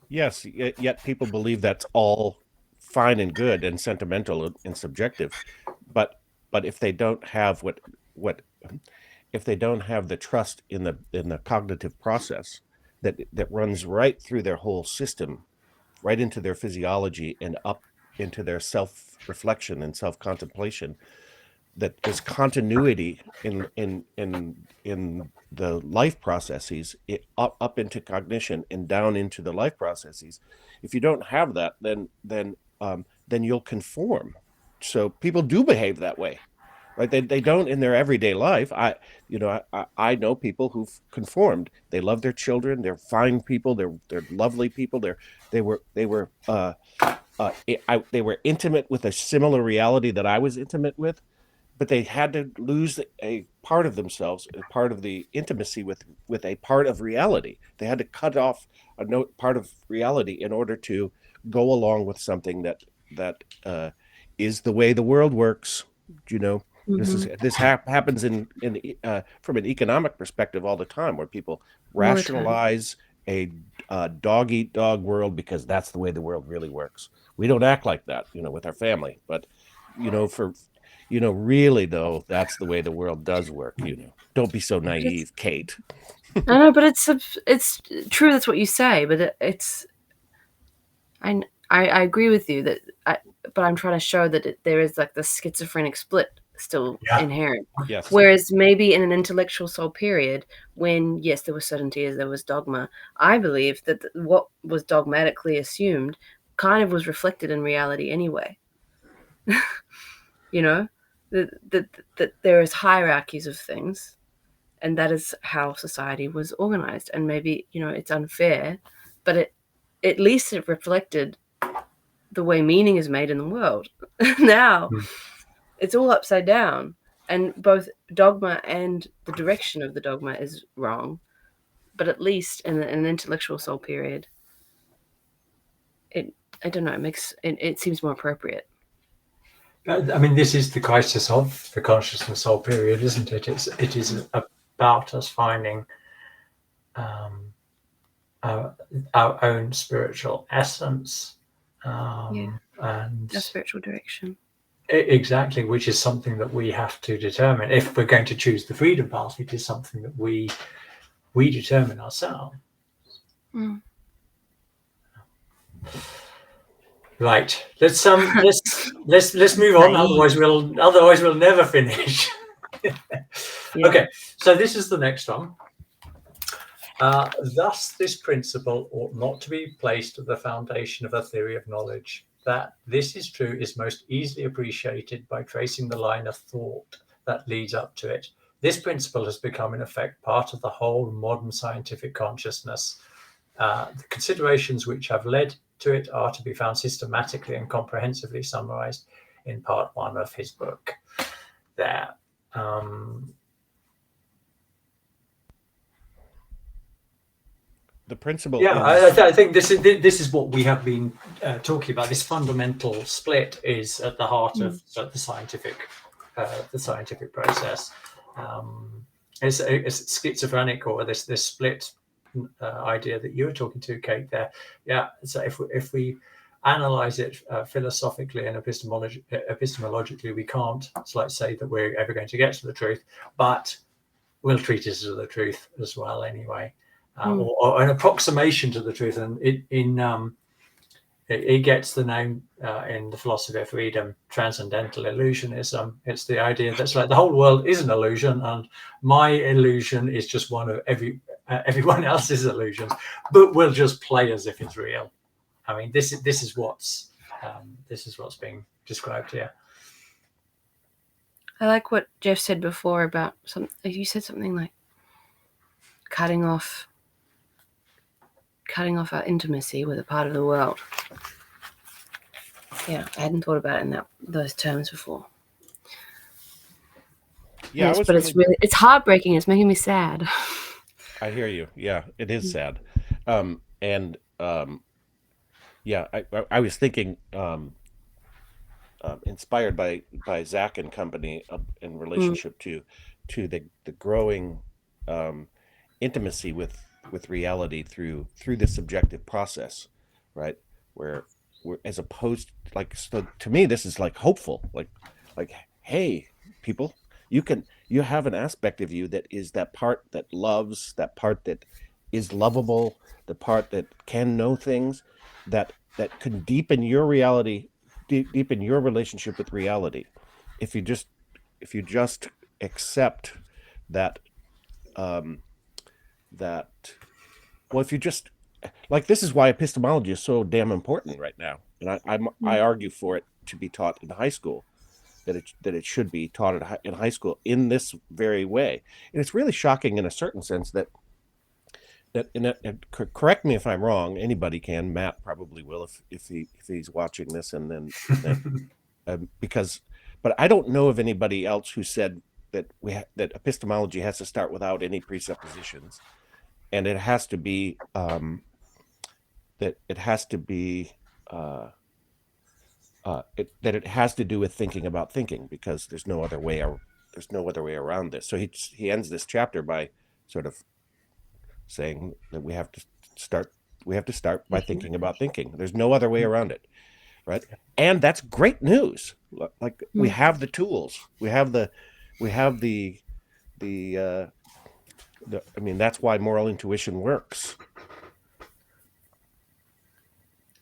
Yes, yet people believe that's all fine and good and sentimental and subjective, but if they don't have if they don't have the trust in the cognitive process that runs right through their whole system, right into their physiology and up into their self-reflection and self-contemplation, that there's continuity in the life processes, up into cognition and down into the life processes. If you don't have that, then you'll conform. So people do behave that way, right? They don't in their everyday life. I know people who've conformed. They love their children. They're fine people. They're lovely people. They were intimate with a similar reality that I was intimate with, but they had to lose a part of themselves, a part of the intimacy with a part of reality. They had to cut off a part of reality in order to go along with something that is the way the world works. Mm-hmm. This happens in from an economic perspective all the time, where people rationalize a dog eat dog world because that's the way the world really works. We don't act like that, with our family, but really though, that's the way the world does work. Don't be so naive, Kate. I know, but it's true. That's what you say, but I agree with you but I'm trying to show that there is like the schizophrenic split still inherent. Yes. Whereas maybe in an intellectual soul period, when yes, there was certainty, as there was dogma, I believe that what was dogmatically assumed kind of was reflected in reality anyway. That there is hierarchies of things, and that is how society was organized. And maybe it's unfair, but at least it reflected the way meaning is made in the world. Now Mm. it's all upside down, and both dogma and the direction of the dogma is wrong. But at least in an intellectual soul period, I don't know, it seems more appropriate. I mean, this is the crisis of the consciousness soul period, isn't it? It is about us finding our own spiritual essence, and A spiritual direction. Exactly, which is something that we have to determine. If we're going to choose the freedom path, it is something that we determine ourselves. Mm. Right. Let's move on. Otherwise we'll never finish. Yeah. Okay. So this is the next one. Thus, this principle ought not to be placed at the foundation of a theory of knowledge. That this is true is most easily appreciated by tracing the line of thought that leads up to it. This principle has become, in effect, part of the whole modern scientific consciousness. The considerations which have led to it are to be found systematically and comprehensively summarized in part 1 of his book there. The principle. Yeah, I think this is what we have been talking about. This fundamental split is at the heart of the scientific process. It's schizophrenic, or this split idea that you were talking to, Kate. There, yeah. So if we analyze it philosophically and epistemologically, we can't say that we're ever going to get to the truth, but we'll treat it as the truth as well anyway. Or an approximation to the truth, and it gets the name in the philosophy of freedom, transcendental illusionism. It's the idea that's like the whole world is an illusion, and my illusion is just one of everyone else's illusions, but we'll just play as if it's real. I mean, this is what's being described here. I like what Jeff said before about you said something like cutting off our intimacy with a part of the world. Yeah, I hadn't thought about it in those terms before. Yeah, yes, but it's heartbreaking. It's making me sad. I hear you. Yeah, it is sad. Yeah, I was thinking, inspired by Zach and company in relationship to the growing intimacy with reality through the subjective process, right? Where as opposed, so to me, this is like hopeful, like, hey, people, you have an aspect of you that is that part that loves, that part that is lovable, the part that can know things, that can deepen your reality, deepen your relationship with reality. If you just accept that, if you just, this is why epistemology is so damn important right now, and I argue for it to be taught in high school, that it should be taught in high school in this very way. And it's really shocking in a certain sense that correct me if I'm wrong, anybody can. Matt probably will if he's watching this, and then but I don't know of anybody else who said that that epistemology has to start without any presuppositions, and it has to be that it has to do with thinking about thinking, because there's no other way around this. So he ends this chapter by sort of saying that we have to start by thinking about thinking. There's no other way around it, right? And that's great news. We have the tools. We have the I mean, that's why moral intuition works.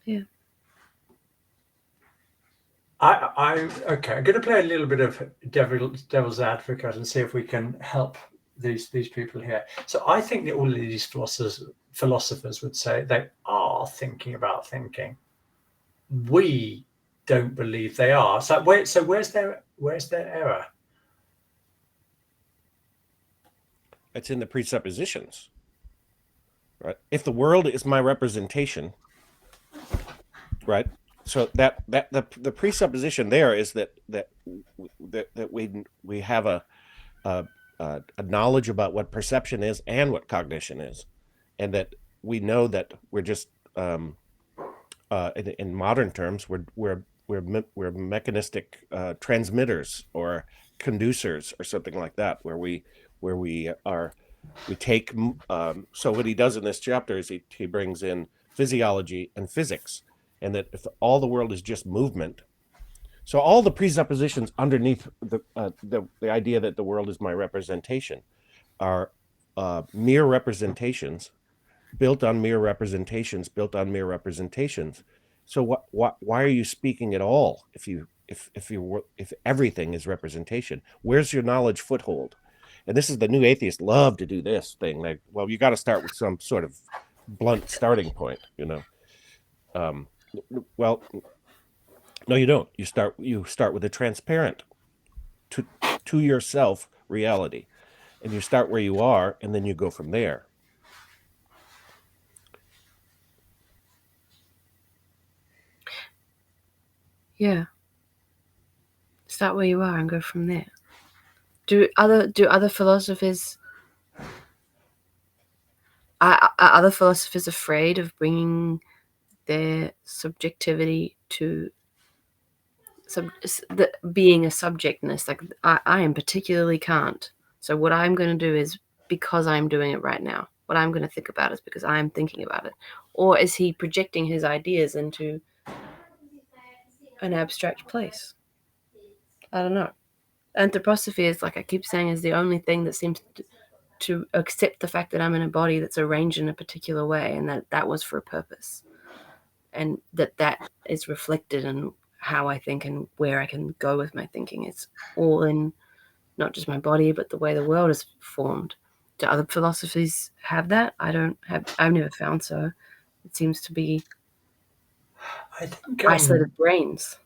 Yeah. I'm going to play a little bit of devil's advocate and see if we can help these people here. So I think that all of these philosophers would say they are thinking about thinking. We don't believe they are. So where's their error? It's in the presuppositions, right? If the world is my representation, right? so that the presupposition there is that we have a a knowledge about what perception is and what cognition is, and that we know that we're just in modern terms we're mechanistic transmitters or conducers or something like that, where we take so what he does in this chapter is he brings in physiology and physics, and that if all the world is just movement, so all the presuppositions underneath the idea that the world is my representation are mere representations built on mere representations built on mere representations. So why are you speaking at all if everything is representation? Where's your knowledge foothold? And this is the new atheists love to do this thing. Like, well, you got to start with some sort of blunt starting point, you know. Well, no, you don't. You start with a transparent to yourself reality, and you start where you are, and then you go from there. Yeah. Start where you are and go from there. Do other philosophers are other philosophers afraid of bringing their subjectivity to being a subjectness? Like, I am particularly Kant, so what I'm going to do is because I'm doing it right now. What I'm going to think about is because I'm thinking about it. Or is he projecting his ideas into an abstract place? I don't know. Anthroposophy is, like I keep saying, is the only thing that seems to accept the fact that I'm in a body that's arranged in a particular way, and that was for a purpose, and that is reflected in how I think and where I can go with my thinking. It's all in not just my body, but the way the world is formed. Do other philosophies have that? I've never found so. It seems to be I think isolated brains.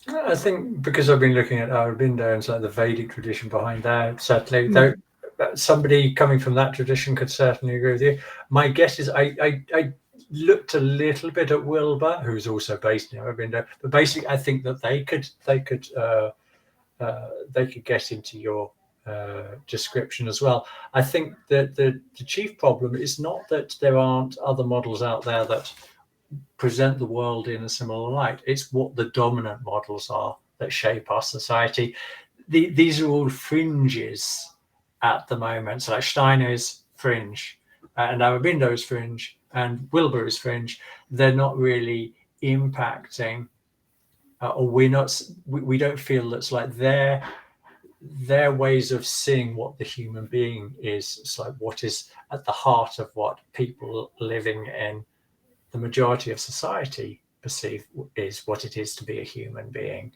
I think because I've been looking at Aurobindo and like the Vedic tradition behind that, certainly, though somebody coming from that tradition could certainly agree with you. My guess is I looked a little bit at Wilbur, who's also based in Aurobindo, but basically I think that they could get into your description as well. I think that the chief problem is not that there aren't other models out there that present the world in a similar light. It's what the dominant models are that shape our society. These are all fringes at the moment. So like Steiner is fringe, and Aurobindo is fringe, and Wilbur is fringe. They're not really impacting, or we don't feel that's like their ways of seeing what the human being is. It's like what is at the heart of what people living in the majority of society perceive is what it is to be a human being.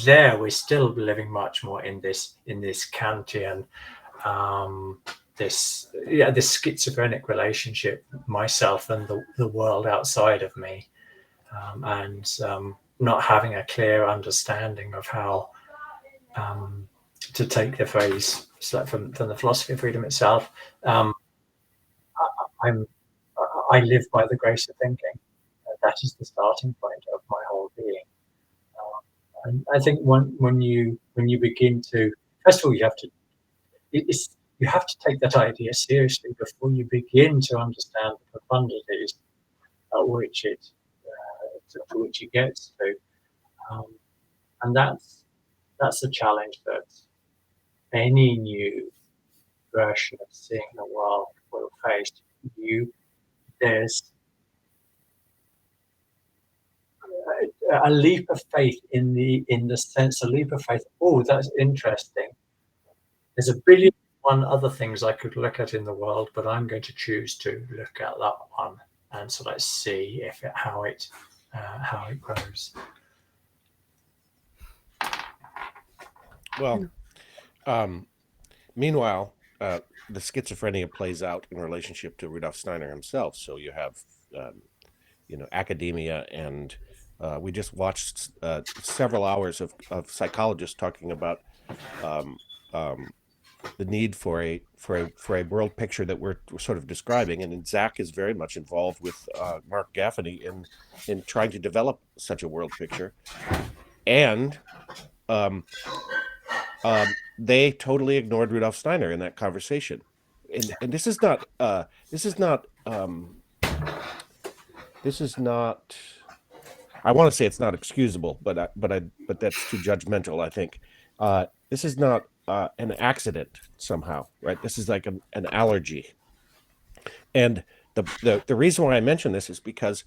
There, we're still living much more in this Kantian, this schizophrenic relationship, myself and the world outside of me, and not having a clear understanding of how to take the phrase from the philosophy of freedom itself. I live by the grace of thinking. That is the starting point of my whole being. And I think when you begin to, first of all, you have to take that idea seriously before you begin to understand the profundities at which it gets to, and that's the challenge that any new version of seeing the world will face. There's a leap of faith in the sense, a leap of faith. Oh, that's interesting. There's a billion one other things I could look at in the world, but I'm going to choose to look at that one and sort of see how it grows. Well, meanwhile, the schizophrenia plays out in relationship to Rudolf Steiner himself. So you have, academia, and we just watched several hours of psychologists talking about the need for a world picture that we're sort of describing, and Zach is very much involved with Mark Gaffney in trying to develop such a world picture, and they totally ignored Rudolf Steiner in that conversation, and this is not I want to say it's not excusable, but that's too judgmental, I think. This is not an accident somehow, right? This is like an allergy. And the reason why I mention this is because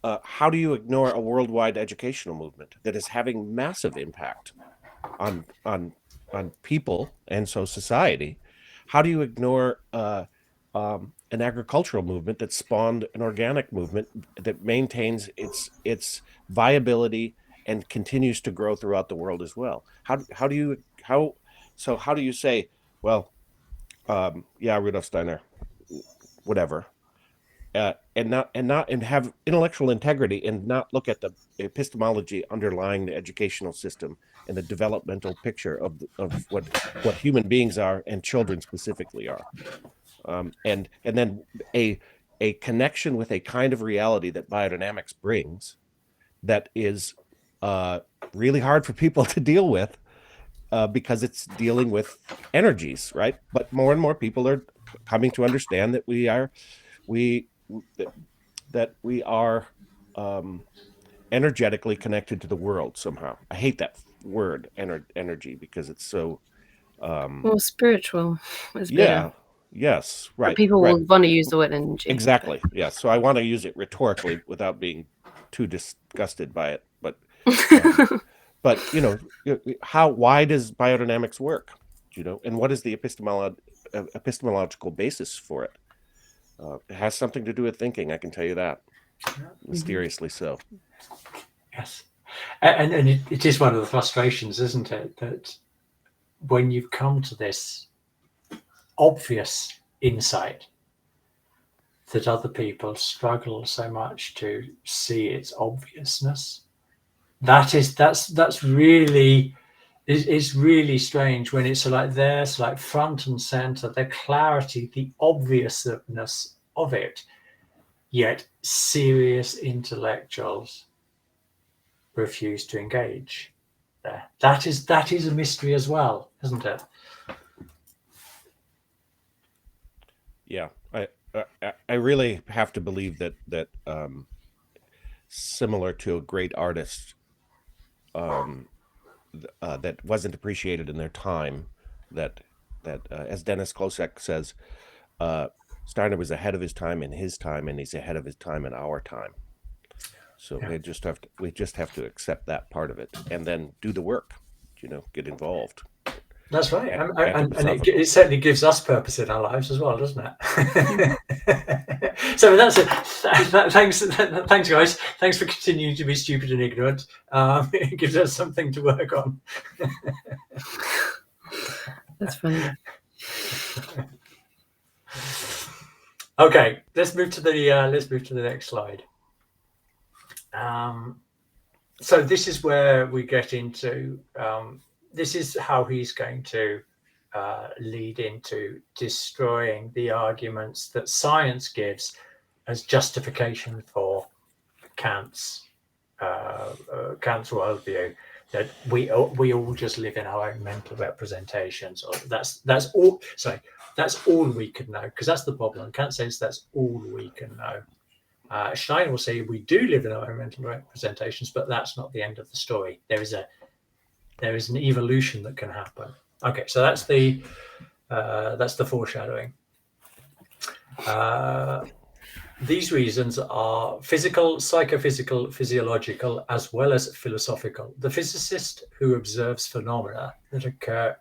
how do you ignore a worldwide educational movement that is having massive impact on people and so society? How do you ignore an agricultural movement that spawned an organic movement that maintains its viability and continues to grow throughout the world as well? How do you say, well, yeah, Rudolf Steiner, whatever, and have intellectual integrity and not look at the epistemology underlying the educational system and the developmental picture of what human beings are and children specifically are, and then a connection with a kind of reality that biodynamics brings that is really hard for people to deal with because it's dealing with energies, right? But more and more people are coming to understand that we are energetically connected to the world somehow. I hate that word energy because it's so well, spiritual is better. Yeah. Yes. Right. But people right. will want to use the word energy. Exactly. Yes. So I want to use it rhetorically without being too disgusted by it. But but why does biodynamics work? And what is the epistemological basis for it? It has something to do with thinking. I can tell you that. Mysteriously so. Yes, and it is one of the frustrations, isn't it, that when you've come to this obvious insight that other people struggle so much to see its obviousness, that's really it's really strange when it's like there's like front and center, the clarity, the obviousness of it, yet serious intellectuals refuse to engage there. That is a mystery as well, isn't it? Yeah, I really have to believe that similar to a great artist that wasn't appreciated in their time, that as Dennis Klosek says, Steiner was ahead of his time in his time, and he's ahead of his time in our time. So we just have to accept that part of it, and then do the work. Get involved. That's right, and it certainly gives us purpose in our lives as well, doesn't it? So that's it. Thanks, guys. Thanks for continuing to be stupid and ignorant. It gives us something to work on. That's funny. Okay, let's move to the next slide. So this is where we get into. This is how he's going to lead into destroying the arguments that science gives as justification for Kant's worldview, that we all just live in our own mental representations, or that's all. Sorry, that's all we can know, because that's the problem. Kant says that's all we can know. Steiner will say we do live in our own mental representations, but that's not the end of the story. There is an evolution that can happen. Okay, so that's the foreshadowing. These reasons are physical, psychophysical, physiological, as well as philosophical. The physicist who observes phenomena that occur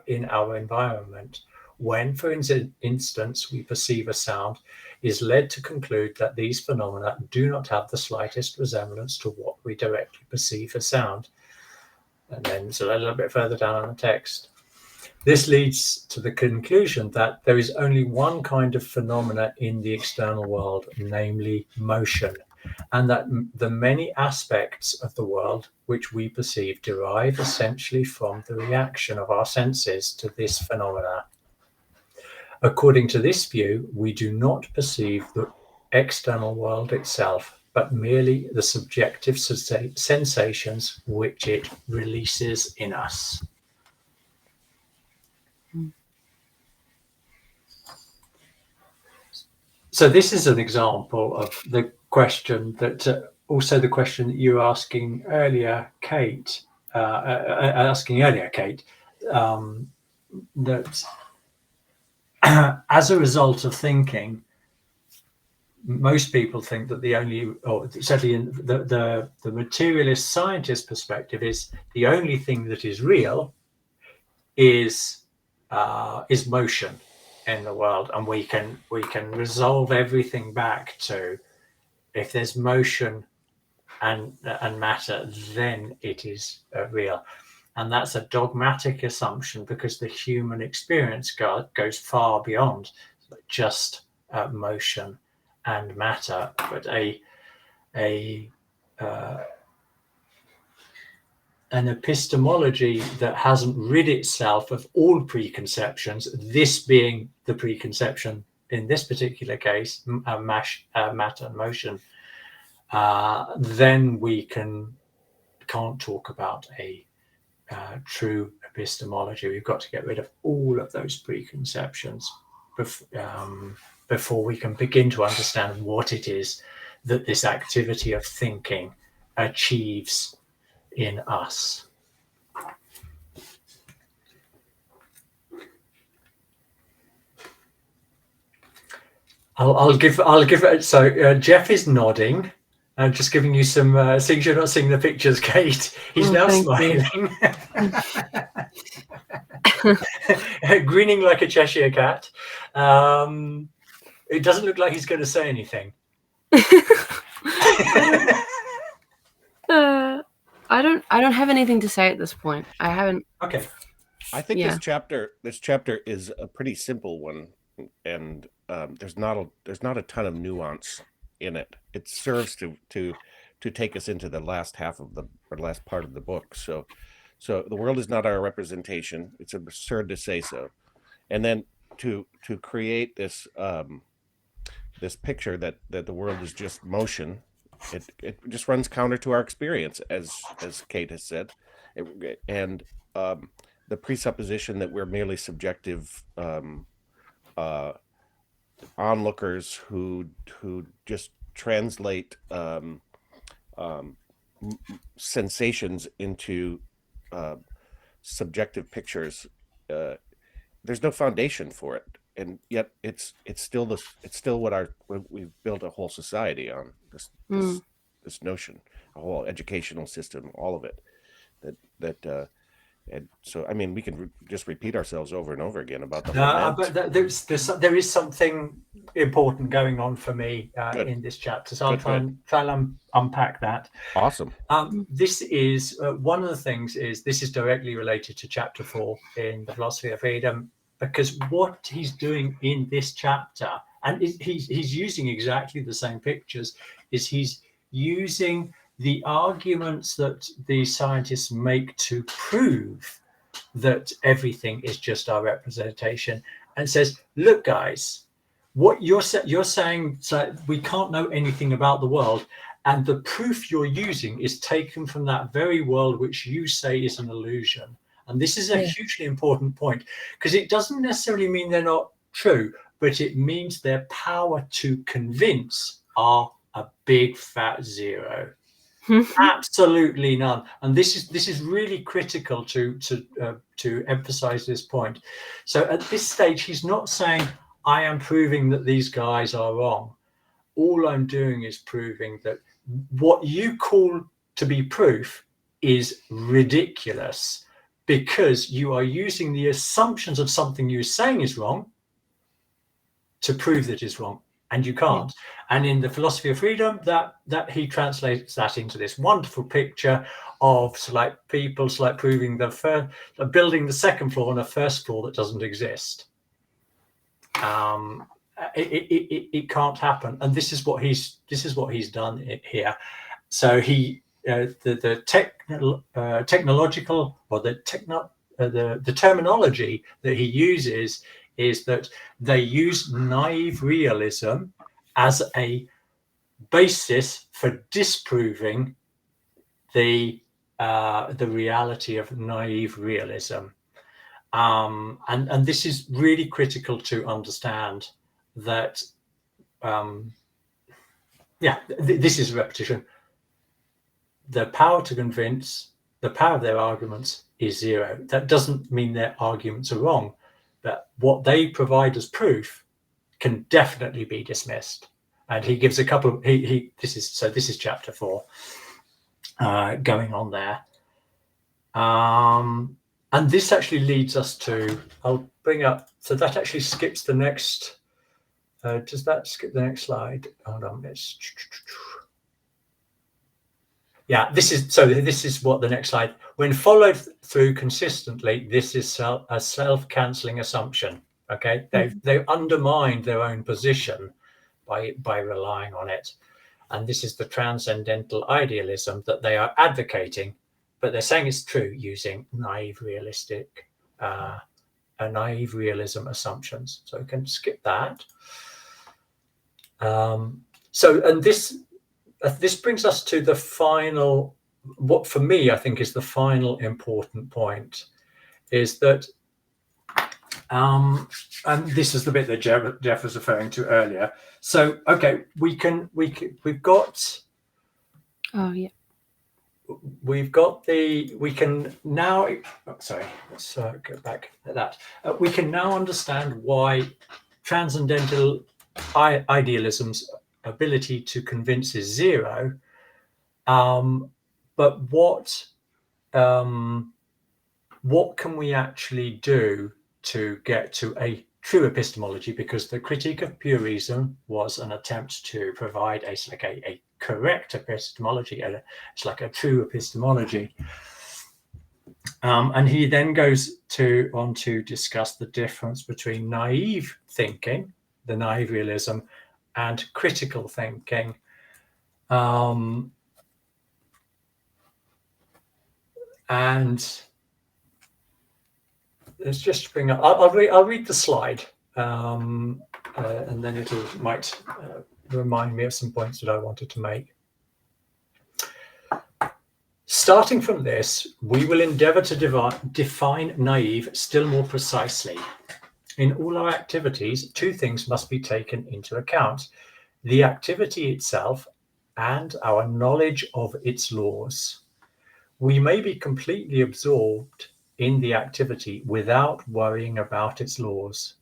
in our environment, when, for instance, we perceive a sound, is led to conclude that these phenomena do not have the slightest resemblance to what we directly perceive as sound. And then, so a little bit further down on the text, this leads to the conclusion that there is only one kind of phenomena in the external world, namely motion. and that the many aspects of the world which we perceive derive essentially from the reaction of our senses to this phenomena. According to this view, we do not perceive the external world itself, but merely the subjective sensations which it releases in us. So this is an example of the question that also the question that you were asking earlier, Kate, that as a result of thinking, most people think that the only, or certainly in the materialist scientist perspective, is the only thing that is real is motion in the world, and we can resolve everything back to, if there's motion and matter, then it is real. And that's a dogmatic assumption, because the human experience goes far beyond just motion and matter, but an epistemology that hasn't rid itself of all preconceptions, this being the preconception in this particular case, matter and motion, then we can't talk about a true epistemology. We've got to get rid of all of those preconceptions before we can begin to understand what it is that this activity of thinking achieves in us. I'll give it. So Jeff is nodding. I'm just giving you some. Since you're not seeing the pictures, Kate, he's now smiling, grinning like a Cheshire cat. It doesn't look like he's going to say anything. I don't have anything to say at this point. I haven't. Okay. I think this chapter is a pretty simple one, and there's not a ton of nuance in it. It serves to take us into the last half of last part of the book. So the world is not our representation. It's absurd to say so, and then to create this this picture that the world is just motion. It just runs counter to our experience, as Kate has said, and the presupposition that we're merely subjective onlookers who just translate sensations into subjective pictures. There's no foundation for it, and yet it's still what we've built a whole society on, this notion, a whole educational system, all of it. And so, I mean, we can just repeat ourselves over and over again about the whole. But there is something important going on for me in this chapter, so I'll try and unpack that. Awesome. This is one of the things. This is directly related to chapter 4 in the Philosophy of Freedom, because what he's doing in this chapter, and he's using exactly the same pictures, is he's using the arguments that the scientists make to prove that everything is just our representation, and says, look guys, what you're saying, so we can't know anything about the world, and the proof you're using is taken from that very world which you say is an illusion. And this is a hugely important point, because it doesn't necessarily mean they're not true, but it means their power to convince are a big fat zero. Absolutely none. And this is really critical to emphasize this point. So at this stage, he's not saying I am proving that these guys are wrong. All I'm doing is proving that what you call to be proof is ridiculous, because you are using the assumptions of something you're saying is wrong to prove that it's wrong. And you can't. And in the Philosophy of Freedom, that he translates that into this wonderful picture of people proving building the second floor on a first floor that doesn't exist. it can't happen. And this is what he's done here. So he the technological, or the terminology that he uses is that they use naive realism as a basis for disproving the reality of naive realism. And this is really critical to understand that, this is a repetition. The power to convince, the power of their arguments is zero. That doesn't mean their arguments are wrong, but what they provide as proof can definitely be dismissed. And he gives a couple of, this is chapter 4 going on there. And this actually leads us to, I'll bring up, so that actually skips the next, does that skip the next slide? Hold on, this is what the next slide, when followed through consistently, this is a self-cancelling assumption. Okay, they undermined their own position by relying on it. And this is the transcendental idealism that they are advocating, but they're saying it's true using naive realism assumptions. So we can skip that. And this brings us to the final, what for me I think is the final important point, is that, and this is the bit that Jeff was referring to earlier. So okay, we've got. Oh yeah. We've got we can now, let's go back at that. We can now understand why transcendental idealism's ability to convince is zero. But what can we actually do to get to a true epistemology? Because the critique of pure reason was an attempt to provide a correct epistemology. It's like a true epistemology. And he then goes on to discuss the difference between naive thinking, the naive realism, and critical thinking. And let's just bring up, I'll read the slide, and then it might remind me of some points that I wanted to make. Starting from this, we will endeavor to define naive still more precisely. In all our activities, two things must be taken into account: the activity itself and our knowledge of its laws. We may be completely absorbed in the activity without worrying about its laws.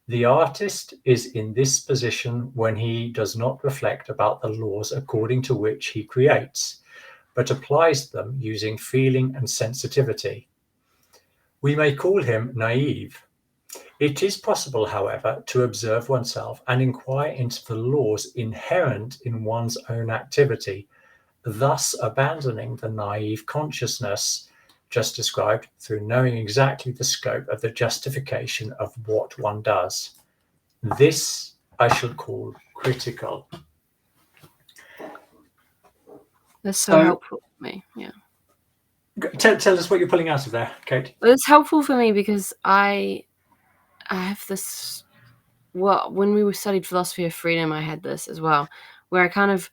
The artist is in this position when he does not reflect about the laws according to which he creates, but applies them using feeling and sensitivity. We may call him naive. It is possible, however, to observe oneself and inquire into the laws inherent in one's own activity, thus abandoning the naive consciousness just described through knowing exactly the scope of the justification of what one does. This I shall call critical. That's so helpful for me. Yeah. Tell us what you're pulling out of there, Kate. Well, it's helpful for me because I have this. Well, when we studied philosophy of freedom, I had this as well, where I kind of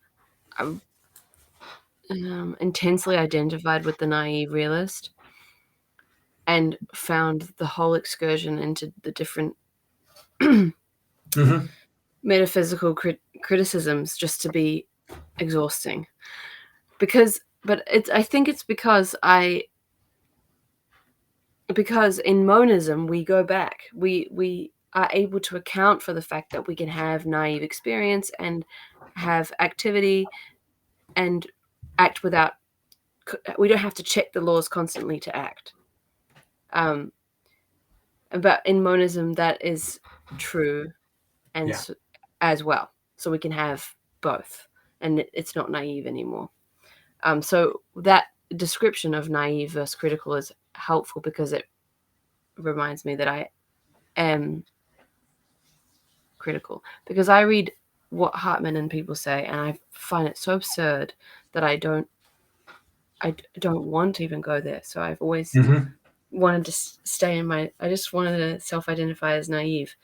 intensely identified with the naive realist and found the whole excursion into the different metaphysical criticisms just to be exhausting. I think it's because in monism we go back. We are able to account for the fact that we can have naive experience and have activity and act without. We don't have to check the laws constantly to act. But in monism that is true, and as well. So we can have both, and it's not naive anymore. So that description of naive versus critical is helpful because it reminds me that I am critical, because I read what Hartman and people say, and I find it so absurd that I don't want to even go there. So I've always wanted to stay in I just wanted to self-identify as naive.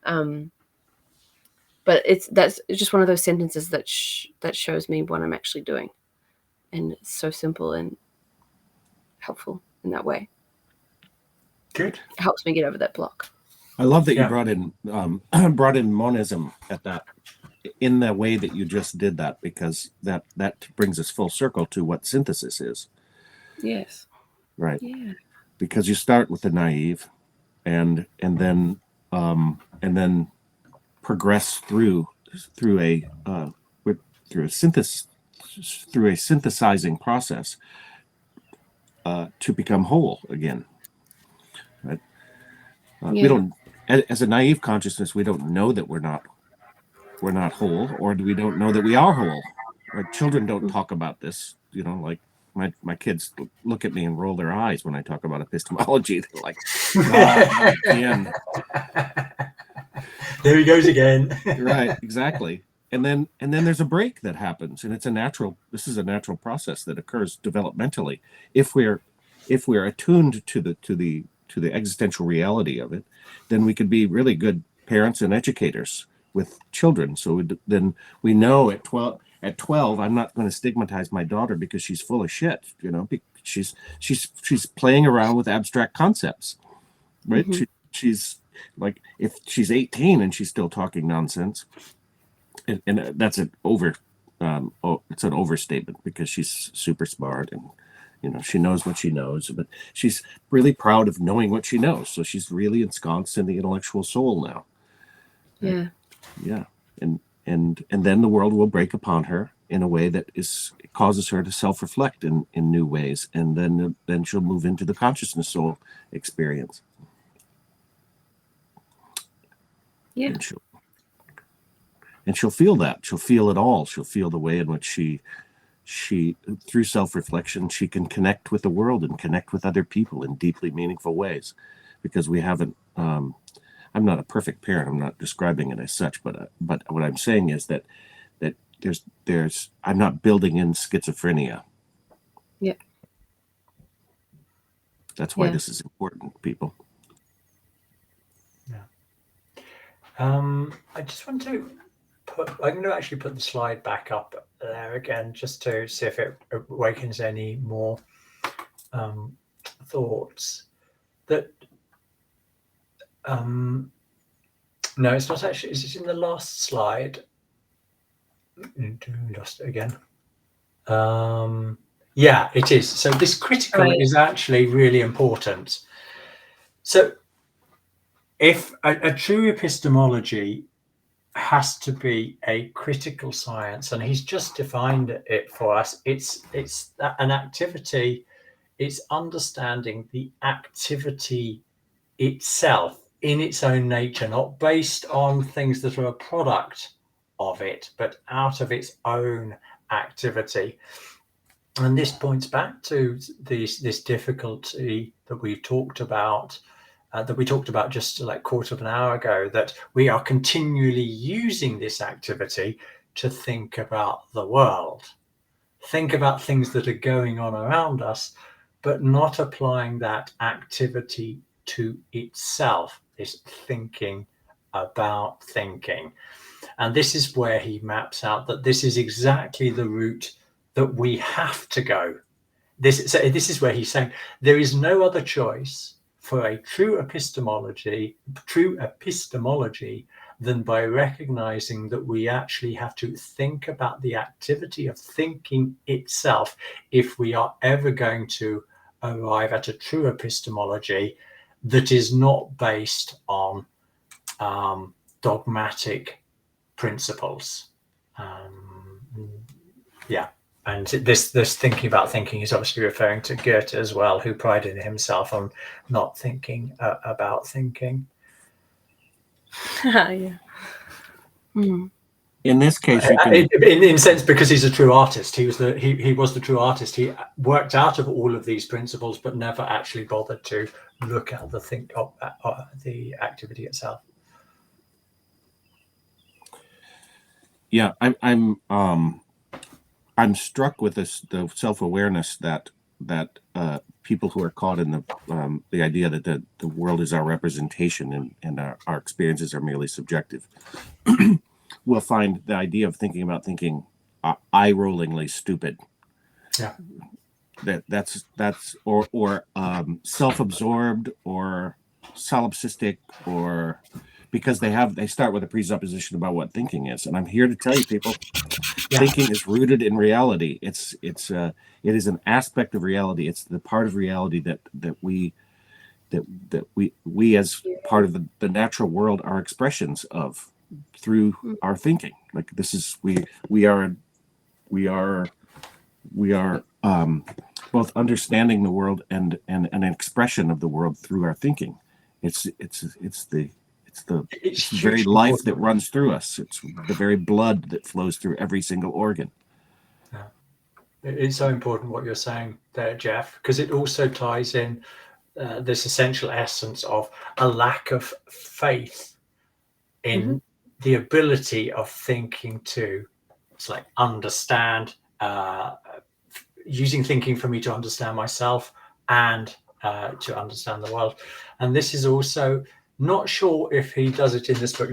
But it's just one of those sentences that shows me what I'm actually doing, and it's so simple and helpful in that way. Good. It helps me get over that block. I love that you brought in monism at that, in the way that you just did that, because that brings us full circle to what synthesis is. Yes. Right. Yeah. Because you start with the naive, and then progress through a synthesizing process to become whole again. Right. We don't, as a naive consciousness, we don't know that we're not whole, or we don't know that we are whole. Our children don't talk about this, like my kids look at me and roll their eyes when I talk about epistemology. They're like, again. There he goes again. Right, exactly. And then there's a break that happens, and this is a natural process that occurs developmentally. If we're attuned to the existential reality of it, then we could be really good parents and educators with children. So then we know at 12, I'm not going to stigmatize my daughter because she's full of shit. She's playing around with abstract concepts, right? Mm-hmm. She's like, if she's 18 and she's still talking nonsense, and that's it's an overstatement, because she's super smart and she knows what she knows, but she's really proud of knowing what she knows. So she's really ensconced in the intellectual soul now. Yeah. Yeah. And then the world will break upon her in a way that causes her to self-reflect in new ways. And then she'll move into the consciousness soul experience. Yeah. And she'll feel that. She'll feel it all. She'll feel the way in which she through self-reflection, she can connect with the world and connect with other people in deeply meaningful ways, because we haven't, I'm not a perfect parent. I'm not describing it as such, but what I'm saying is that there's I'm not building in schizophrenia. Yeah. That's why this is important, people. Yeah. I just want to I'm going to actually put the slide back up there again, just to see if it awakens any more thoughts. That no, it's not actually. Is it in the last slide? Lost it again. Yeah, it is. So this critical is actually really important. So if a true epistemology has to be a critical science, and he's just defined it for us, it's an activity. It's understanding the activity itself in its own nature, not based on things that are a product of it, but out of its own activity. And this points back to this difficulty that we've talked about, that we talked about just like a quarter of an hour ago, that we are continually using this activity to think about the world, think about things that are going on around us, but not applying that activity to itself, this thinking about thinking. And this is where he maps out that this is exactly the route that we have to go. This is where he's saying there is no other choice for a true epistemology than by recognizing that we actually have to think about the activity of thinking itself if we are ever going to arrive at a true epistemology that is not based on dogmatic principles. And this thinking about thinking is obviously referring to Goethe as well, who prided himself on not thinking about thinking. Yeah. Mm. In this case, in sense, because he's a true artist, he was the true artist. He worked out of all of these principles, but never actually bothered to look at the activity itself. Yeah, I'm struck with the self-awareness that people who are caught in the idea that the world is our representation and our experiences are merely subjective will find the idea of thinking about thinking eye-rollingly stupid. Yeah. That's or self-absorbed or solipsistic, or because they start with a presupposition about what thinking is. And I'm here to tell you, people, thinking is rooted in reality. It is an aspect of reality. It's the part of reality that we as part of the natural world are expressions of through our thinking. Like this is we are both understanding the world and an expression of the world through our thinking. It's the very life that runs through us. It's the very blood that flows through every single organ. Yeah. It's so important what you're saying there, Jeff, because it also ties in this essential essence of a lack of faith in the ability of thinking to, it's like understand, using thinking for me to understand myself and to understand the world. And this is also, not sure if he does it in this book.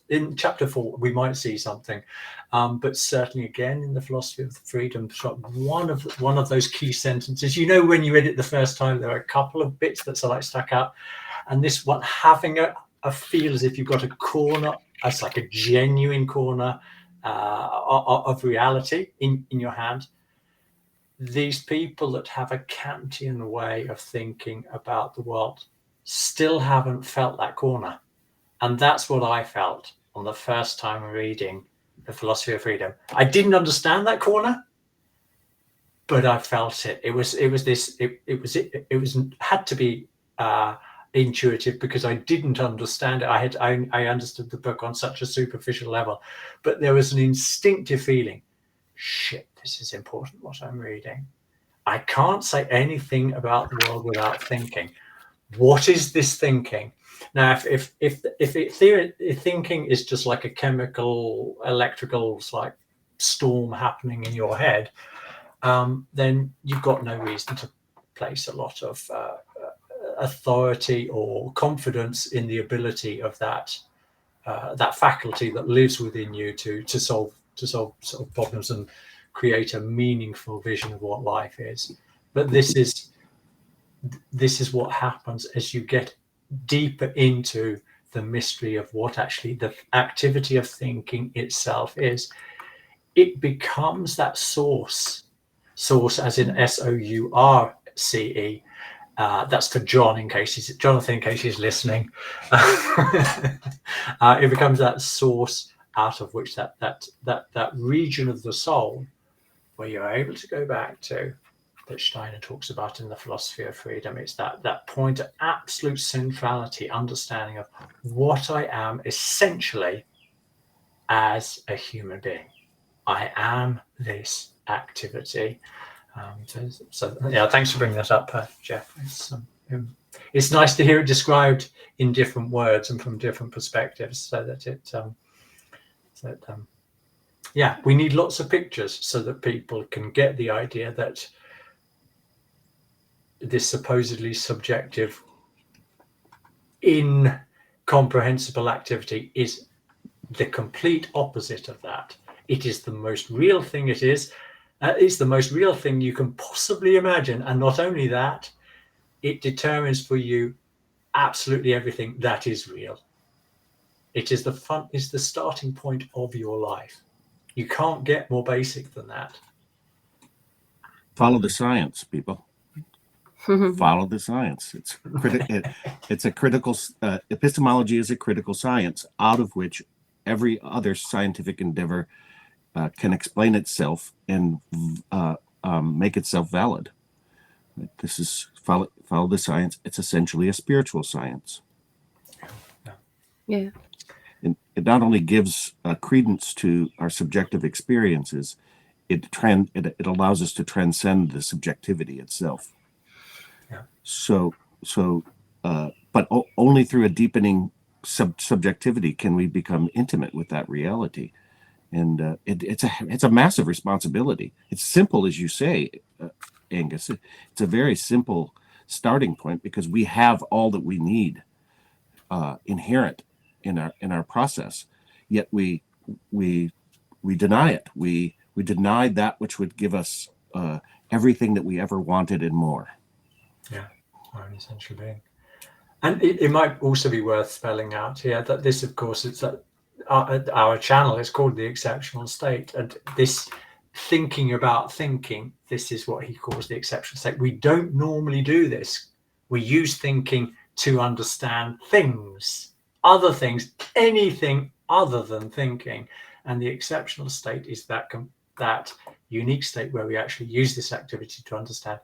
In chapter 4, we might see something, but certainly again in the Philosophy of Freedom, one of those key sentences. You know, when you read it the first time, there are a couple of bits that are like stuck out, and this one, having a feel as if you've got a corner, it's like a genuine corner of reality in your hand. These people that have a Kantian way of thinking about the world still haven't felt that corner. And that's what I felt on the first time reading The Philosophy of Freedom. I didn't understand that corner, but I felt it. It had to be intuitive, because I didn't understand it. I understood the book on such a superficial level, but there was an instinctive feeling, shit, this is important what I'm reading. I can't say anything about the world without thinking. What is this thinking? Now, if thinking is just like a chemical, electrical, like storm happening in your head, then you've got no reason to place a lot of authority or confidence in the ability of that faculty that lives within you to solve problems and create a meaningful vision of what life is. But this is what happens as you get deeper into the mystery of what actually the activity of thinking itself is. It becomes that source as in SOURCE. That's for Jonathan, in case he's listening. It becomes that source out of which that region of the soul where you're able to go back to, that Steiner talks about in The Philosophy of Freedom. It's that point of absolute centrality, understanding of what I am essentially as a human being. I am this activity. So thanks for bringing that up, Jeff. It's nice to hear it described in different words and from different perspectives, so that we need lots of pictures so that people can get the idea that this supposedly subjective, incomprehensible activity is the complete opposite of that. It is the most real thing it is. It's the most real thing you can possibly imagine. And not only that, it determines for you absolutely everything that is real. It is the starting point of your life. You can't get more basic than that. Follow the science, people. Follow the science. It's a critical epistemology is a critical science out of which every other scientific endeavor can explain itself and make itself valid. This is follow the science. It's essentially a spiritual science. Yeah. And it not only gives credence to our subjective experiences, it allows us to transcend the subjectivity itself. Yeah. But only through a deepening subjectivity can we become intimate with that reality. And it's a massive responsibility. It's simple, as you say, Angus. It's a very simple starting point because we have all that we need inherent in our process. Yet we deny it. We deny that which would give us everything that we ever wanted and more. Yeah, our essential being. And it might also be worth spelling out here that this, of course, it's our channel is called the exceptional state, and this thinking about thinking, this is what he calls the exceptional state. We don't normally do this. We use thinking to understand things, other things, anything other than thinking. And the exceptional state is that unique state where we actually use this activity to understand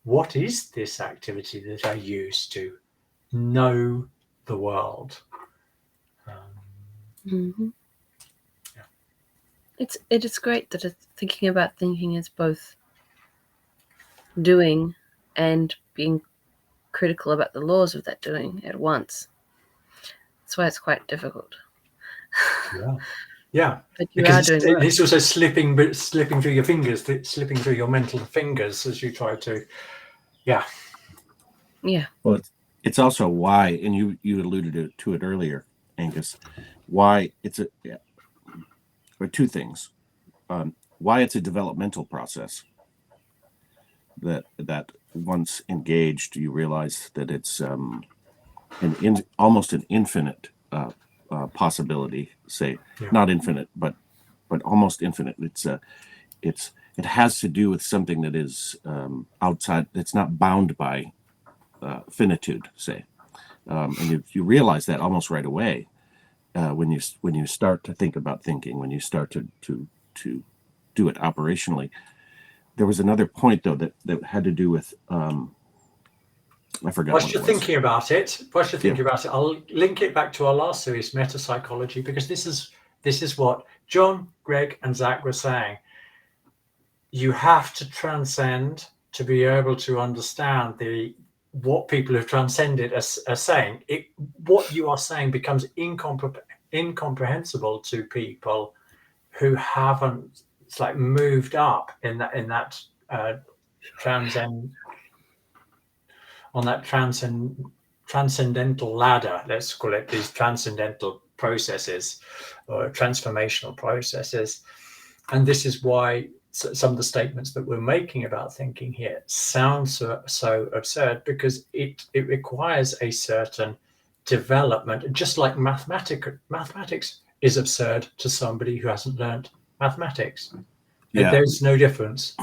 what is this activity that I use to know the world. Mm-hmm. Yeah. It is great that it's thinking about thinking is both doing and being critical about the laws of that doing at once. That's why it's quite difficult. Yeah. But you are doing work. It's also slipping through your fingers, slipping through your mental fingers as you try to. Yeah. Well, it's also why, and you alluded to it earlier, Angus, why it's or two things. Why it's a developmental process. That once engaged, you realize that it's almost an infinite possibility. Say, not infinite, but almost infinite. It has to do with something that is outside. That's not bound by finitude. Say, and you realize that almost right away when you start to think about thinking. When you start to do it operationally. There was another point though that had to do with I forgot. Whilst you're thinking about it, I'll link it back to our last series, Metapsychology, because this is what John, Greg, and Zach were saying. You have to transcend to be able to understand what people who've transcended are saying. What you are saying becomes incomprehensible to people who haven't moved up in that transcendental ladder. Let's call it these transcendental processes or transformational processes. And this is why some of the statements that we're making about thinking here sound so absurd, because it requires a certain development, just like mathematics is absurd to somebody who hasn't learned mathematics. There's no difference.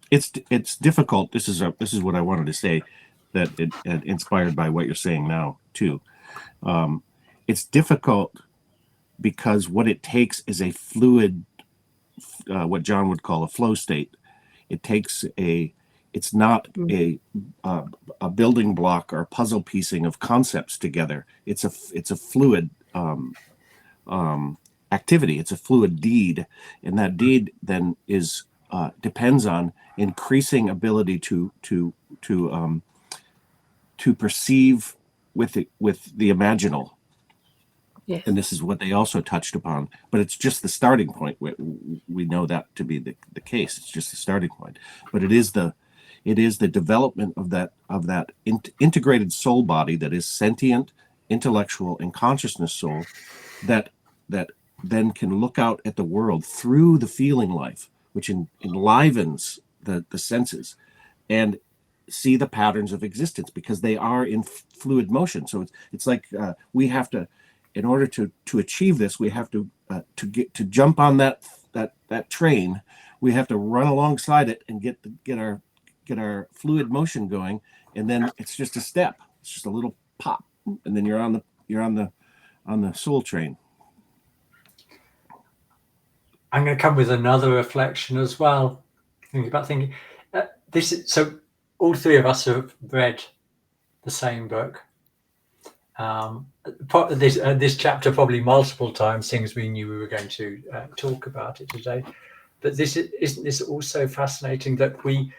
It's difficult. This is what I wanted to say, that it inspired by what you're saying now too. It's difficult because what it takes is a fluid, what John would call a flow state. It takes it's not a building block or a puzzle piecing of concepts together. It's a fluid activity. It's a fluid deed, and that deed then is depends on increasing ability to perceive with the imaginal. Yes. And this is what they also touched upon, but it's just the starting point. We know that to be the case. It's just the starting point, but it is the development of that integrated soul body that is sentient, intellectual, and consciousness soul that then can look out at the world through the feeling life, which enlivens the senses, and see the patterns of existence because they are in fluid motion. So it's like we have to, in order to achieve this, we have to jump on that train. We have to run alongside it and get our fluid motion going, and then it's just a step. It's just a little pop, and then you're on the soul train. I'm going to come with another reflection as well. Thinking. So all three of us have read the same book. This chapter probably multiple times, things we knew we were going to talk about it today. But isn't this also fascinating that we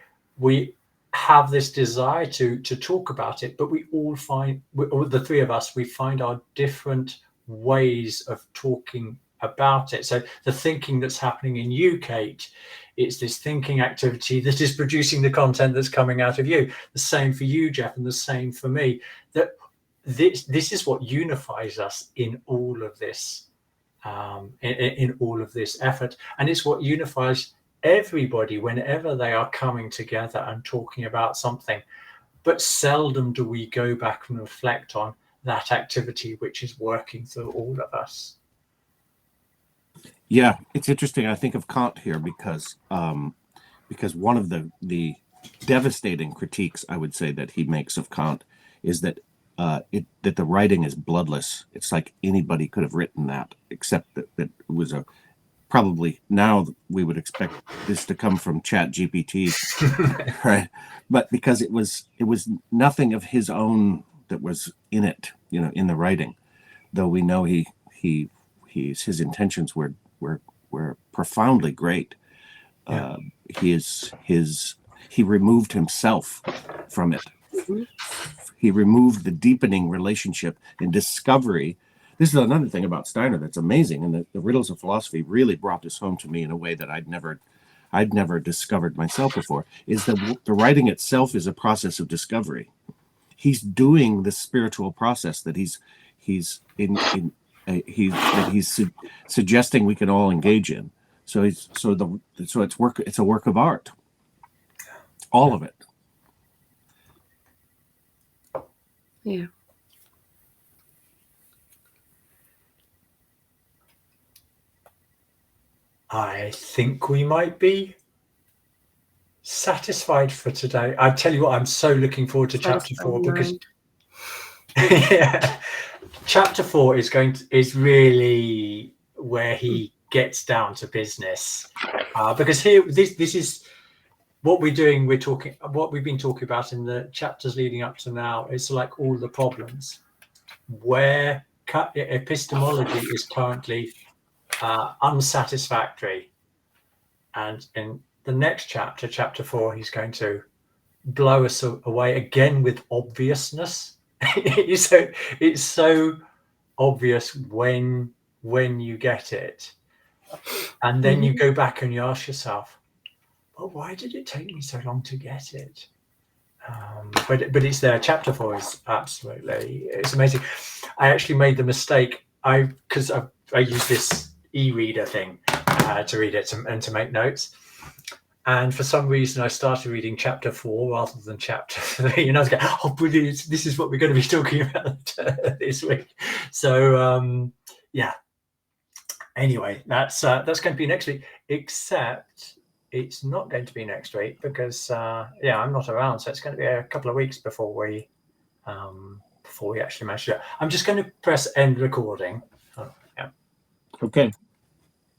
have this desire to talk about it, but we all the three of us, we find our different ways of talking about it. So the thinking that's happening in you, Kate, it's this thinking activity that is producing the content that's coming out of you. The same for you, Jeff, and the same for me. That this is what unifies us in all of this, in all of this effort, and it's what unifies everybody whenever they are coming together and talking about something. But seldom do we go back and reflect on that activity which is working through all of us. Yeah, it's interesting. I think of Kant here because one of the devastating critiques I would say that he makes of Kant is that that the writing is bloodless. It's like anybody could have written that, except that it was probably now we would expect this to come from Chat GPT, right? But because it was nothing of his own that was in it, in the writing, though we know his intentions were profoundly great. Yeah. He removed himself from it. He removed the deepening relationship and discovery. This is another thing about Steiner that's amazing, and the riddles of philosophy really brought this home to me in a way that I'd never discovered myself before. Is that the writing itself is a process of discovery. He's doing the spiritual process that he's suggesting we can all engage in. So it's a work of art. All of it. Yeah. I think we might be satisfied for today. I tell you what, I'm so looking forward to chapter 4 because yeah, chapter 4 is really where he gets down to business, because here this is what we're doing. What we've been talking about in the chapters leading up to now is like all the problems where epistemology is currently unsatisfactory, and in the next chapter 4, he's going to blow us away again with obviousness. it's so obvious when you get it, and then you go back and you ask yourself, well, why did it take me so long to get it? But it's there. Chapter 4 is it's amazing. I actually made the mistake because I use this e-reader thing to read it and to make notes, and for some reason I started reading chapter 4 rather than chapter 3, and I was going, oh brilliant, this is what we're going to be talking about this week. So yeah, anyway, that's going to be next week, except it's not going to be next week because I'm not around, so it's going to be a couple of weeks before we actually manage to do it. I'm just going to press end recording. Okay.